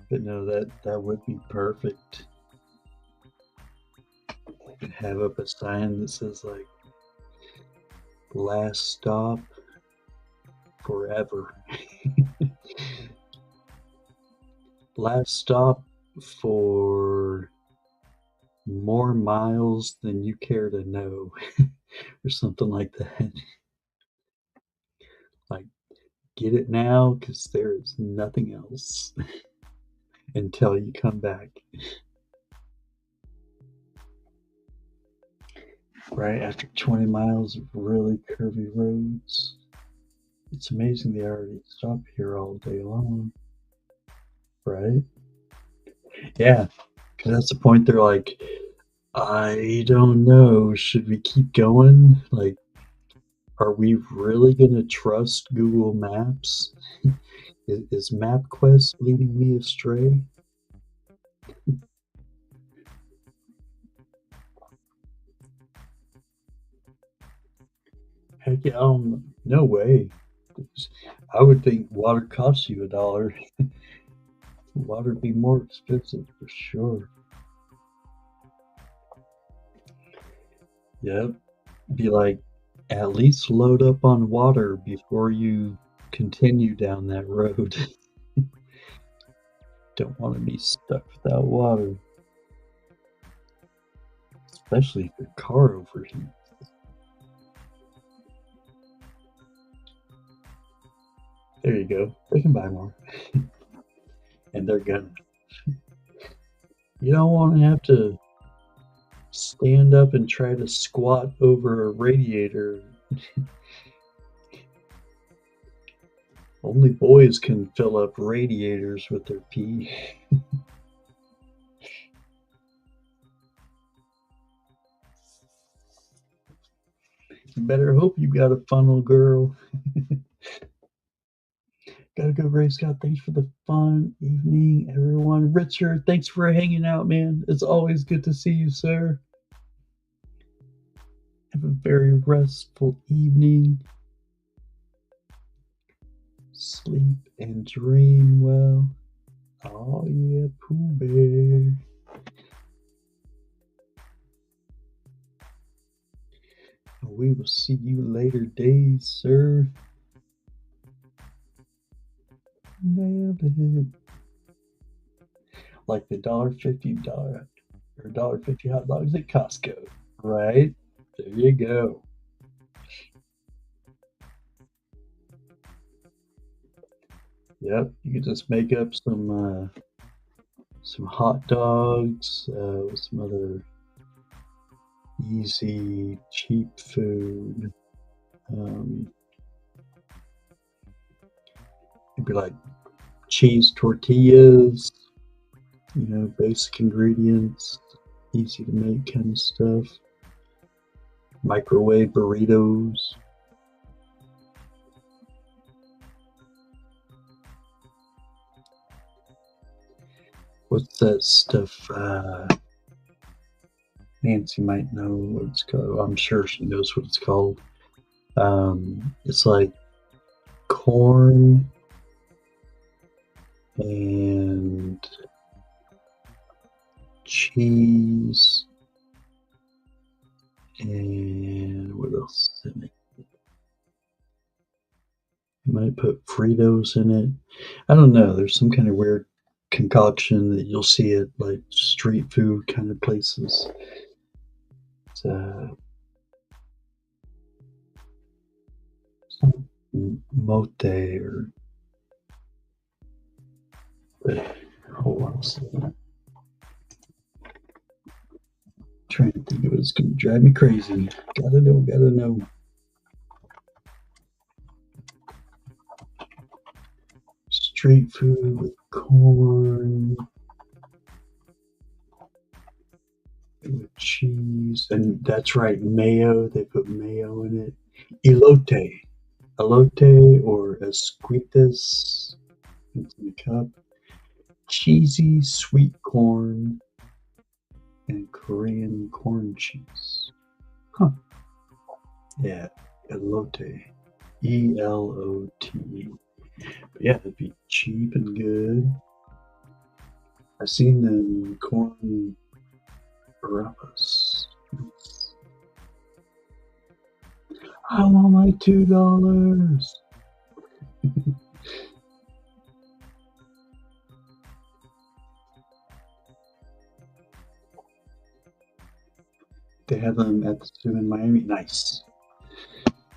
But no, that would be perfect. You could have up a sign that says like last stop forever. Last stop for more miles than you care to know. Or something like that. Like, get it now because there is nothing else until you come back. Right after 20 miles of really curvy roads. It's amazing they already stop here all day long. Right? Yeah, because that's the point. They're like, I don't know. Should we keep going? Like, are we really going to trust Google Maps? Is MapQuest leading me astray? Heck yeah, no way. I would think water costs you $1. Water would be more expensive for sure. Yep. Be like, at least load up on water before you continue down that road. Don't want to be stuck without water. Especially if your car overheats. There you go. They can buy more. And they're gonna. You don't want to have to stand up and try to squat over a radiator. Only boys can fill up radiators with their pee. You better hope you got a funnel, girl. gotta go, Ray Scott. Thanks for the fun evening, everyone. Richard, thanks for hanging out, man. It's always good to see you, sir. Have a very restful evening. Sleep and dream well. Oh yeah, Pooh Bear. We will see you later days, sir. Nailed it. Like the $1.50 or $1.50 hot dogs at Costco, right? There you go. Yep, you can just make up some hot dogs with some other easy, cheap food. It'd be like cheese tortillas, basic ingredients, easy to make kind of stuff. Microwave burritos. What's that stuff? Nancy might know what it's called. I'm sure she knows what it's called. It's like corn and cheese and what else is in it? You might put Fritos in it. I don't know. There's some kind of weird concoction that you'll see at like street food kind of places. It's mote or hold on a second. Trying to think of it. It's gonna drive me crazy. Gotta know. Street food with corn, with cheese, and that's right, mayo. They put mayo in it. Elote or esquites. It's in a cup. Cheesy sweet corn and Korean corn cheese. Huh. Yeah, elote. ELOTE. But yeah, it'd be cheap and good. I've seen them corn barabbas. I want my $2. They have them at the zoo in Miami. Nice.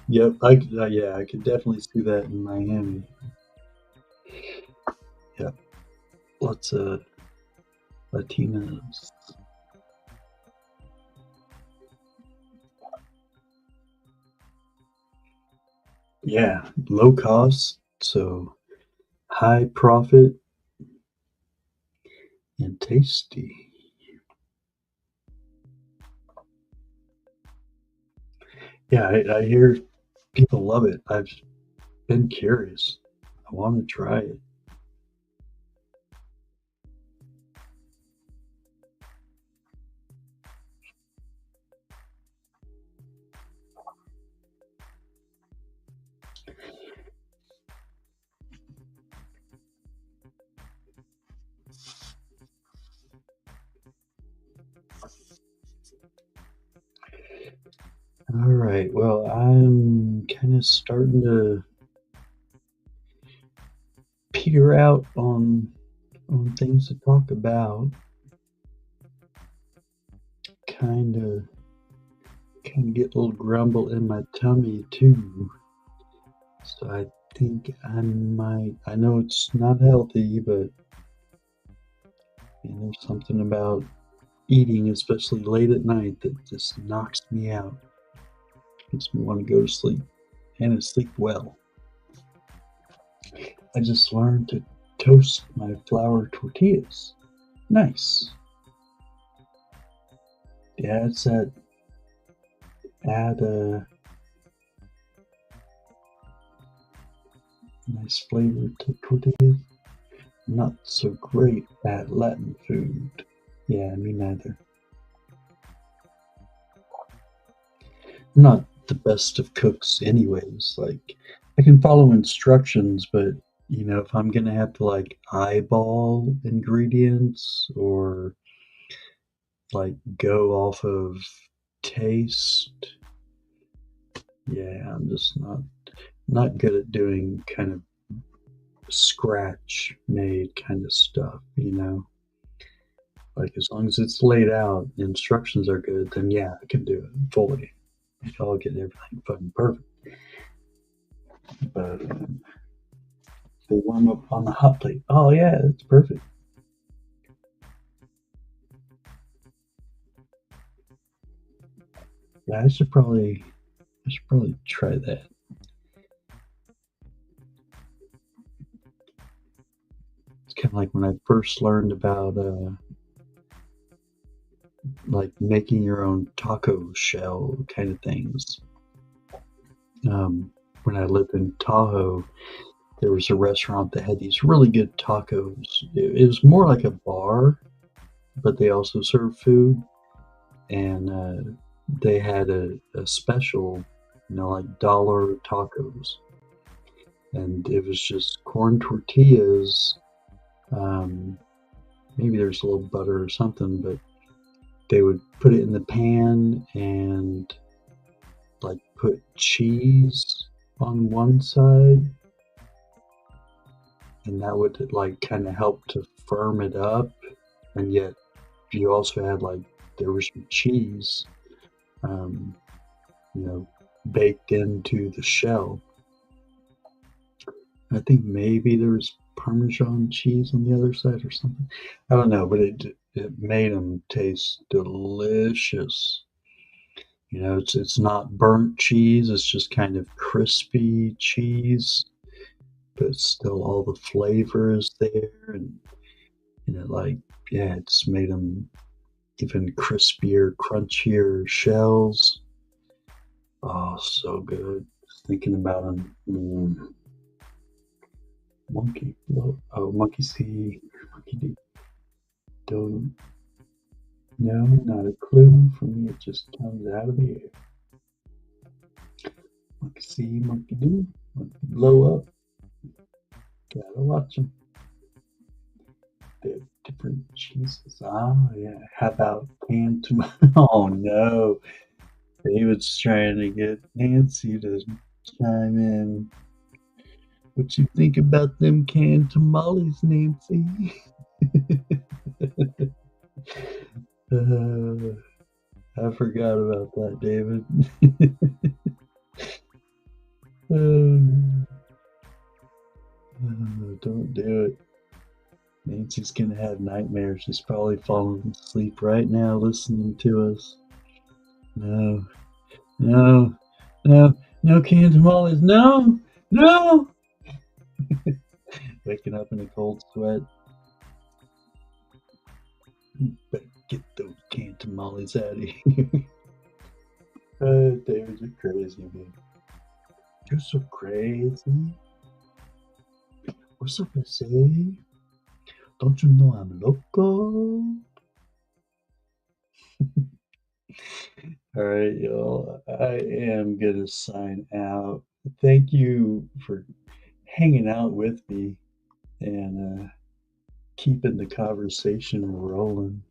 Yep, I could definitely see that in Miami. Yep, lots of Latinos. Yeah, low cost, so high profit and tasty. Yeah, I hear people love it. I've been curious. I want to try it. All right. Well, I'm kind of starting to peter out on things to talk about. Kind of get a little grumble in my tummy too. So I think I might. I know it's not healthy, but there's something about eating, especially late at night, that just knocks me out. Makes me want to go to sleep, and to sleep well. I just learned to toast my flour tortillas. Nice. Yeah, it's that add Nice flavor to tortillas. Not so great at Latin food. Yeah, me neither. I'm not the best of cooks anyways. Like I can follow instructions, but if I'm gonna have to like eyeball ingredients or like go off of taste, yeah, I'm just not good at doing kind of scratch made kind of stuff. Like as long as it's laid out, the instructions are good, then yeah, I can do it fully. I'll get everything fucking perfect. But they warm up on the hot plate. Oh yeah, it's perfect. Yeah, I should probably try that. It's kind of like when I first learned about like making your own taco shell kind of things. When I lived in Tahoe, there was a restaurant that had these really good tacos. It was more like a bar, but they also served food, and they had a special, like dollar tacos, and it was just corn tortillas. Um, Maybe there's a little butter or something, but they would put it in the pan and like put cheese on one side, and that would like kind of help to firm it up, and yet you also had like there was some cheese, um, you know, baked into the shell. I think maybe there was Parmesan cheese on the other side or something. I don't know, but it made them taste delicious. It's not burnt cheese. It's just kind of crispy cheese, but still all the flavor is there, and like yeah, it's made them even crispier, crunchier shells. Oh, so good. Just thinking about them. Monkey, oh, monkey see, monkey do. Don't know, not a clue. For me, it just comes out of the air. Monkey see, monkey do, monkey blow up. Gotta watch them. They're different cheeses. Ah, yeah. How about canned tomato? Oh no, David's trying to get Nancy to chime in. What you think about them canned tamales, Nancy? I forgot about that, David. Don't do it. Nancy's gonna have nightmares. She's probably falling asleep right now listening to us. No, no, no, no canned tamales. No, no. Waking up in a cold sweat. Better get those canned tamales out of here. David, you're crazy, man. You're so crazy. What's up, SA? Don't you know I'm loco? All right, y'all. I am gonna sign out. Thank you for hanging out with me and keeping the conversation rolling.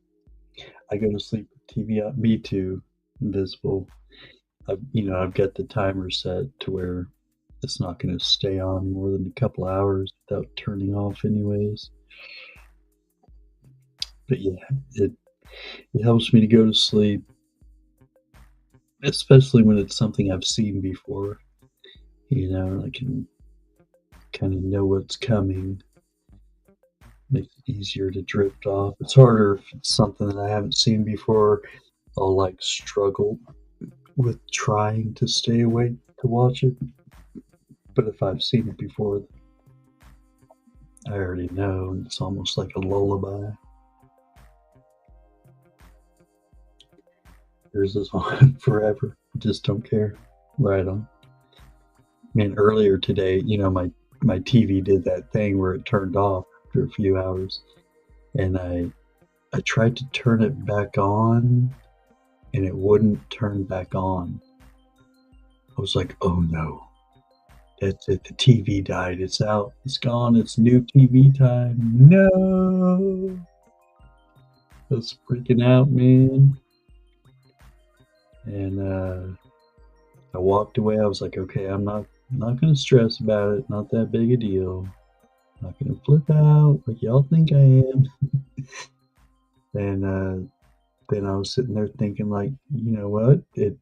I go to sleep with TV on. Me too. Invisible. I've got the timer set to where it's not going to stay on more than a couple hours without turning off, anyways. But yeah, it helps me to go to sleep, especially when it's something I've seen before. I can kind of know what's coming. Makes it easier to drift off. It's harder if it's something that I haven't seen before. I'll like struggle with trying to stay awake to watch it. But if I've seen it before, I already know, and it's almost like a lullaby. Yours is on forever. Just don't care. Right on. Man, earlier today, my my TV did that thing where it turned off after a few hours, and I tried to turn it back on, and it wouldn't turn back on. I was like, "Oh no, that's it. The TV died. It's out. It's gone. It's new TV time." No, I was freaking out, man. And I walked away. I was like, "Okay, I'm not gonna stress about it. Not that big a deal. Not gonna flip out like y'all think I am." And then I was sitting there thinking, like, you know what? It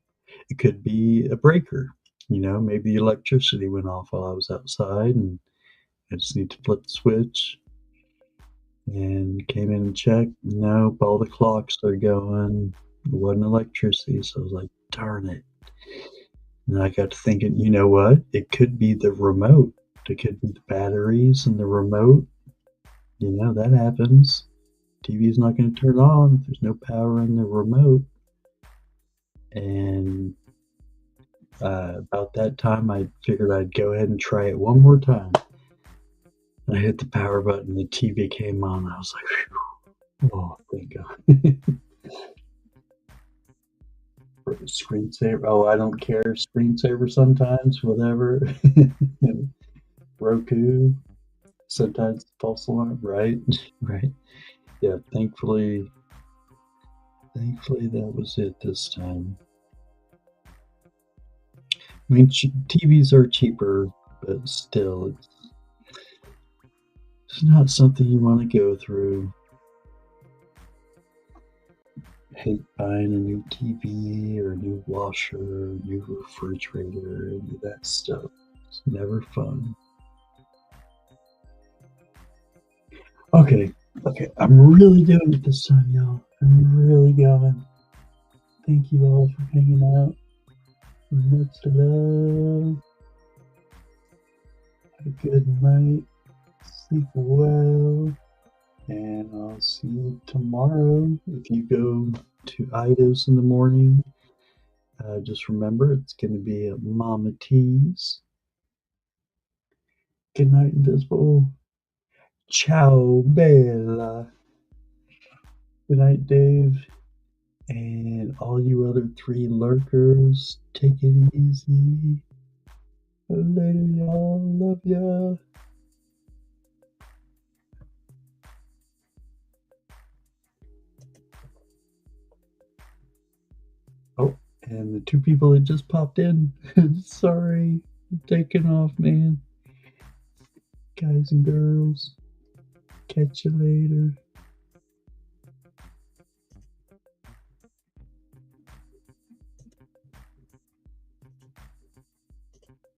could be a breaker. You know, maybe the electricity went off while I was outside, and I just need to flip the switch. And came in and checked. Nope, all the clocks are going. It wasn't electricity, so I was like, darn it. And I got to thinking, you know what? It could be the remote. It could be the batteries in the remote. You know, that happens. TV's not going to turn on if there's no power in the remote. And about that time, I figured I'd go ahead and try it one more time. And I hit the power button, the TV came on. I was like, phew, oh, thank God. Screensaver. Oh, I don't care. Screensaver sometimes, whatever. Roku. Sometimes false alarm. Right. Right. Yeah. Thankfully that was it this time. I mean, TVs are cheaper, but still, it's not something you want to go through. Hate buying a new TV or a new washer, or a new refrigerator, any of that stuff. It's never fun. Okay, I'm really doing it this time, y'all. I'm really going. Thank you all for hanging out. Much love. Have a good night. Sleep well. And I'll see you tomorrow. If you go to Ida's in the morning, just remember it's going to be at Mama T's. Good night, Invisible. Ciao, Bella. Good night, Dave. And all you other 3 lurkers, take it easy. Later, y'all. Love ya. Oh, and the 2 people that just popped in, sorry. I'm taking off, man. Guys and girls, catch you later.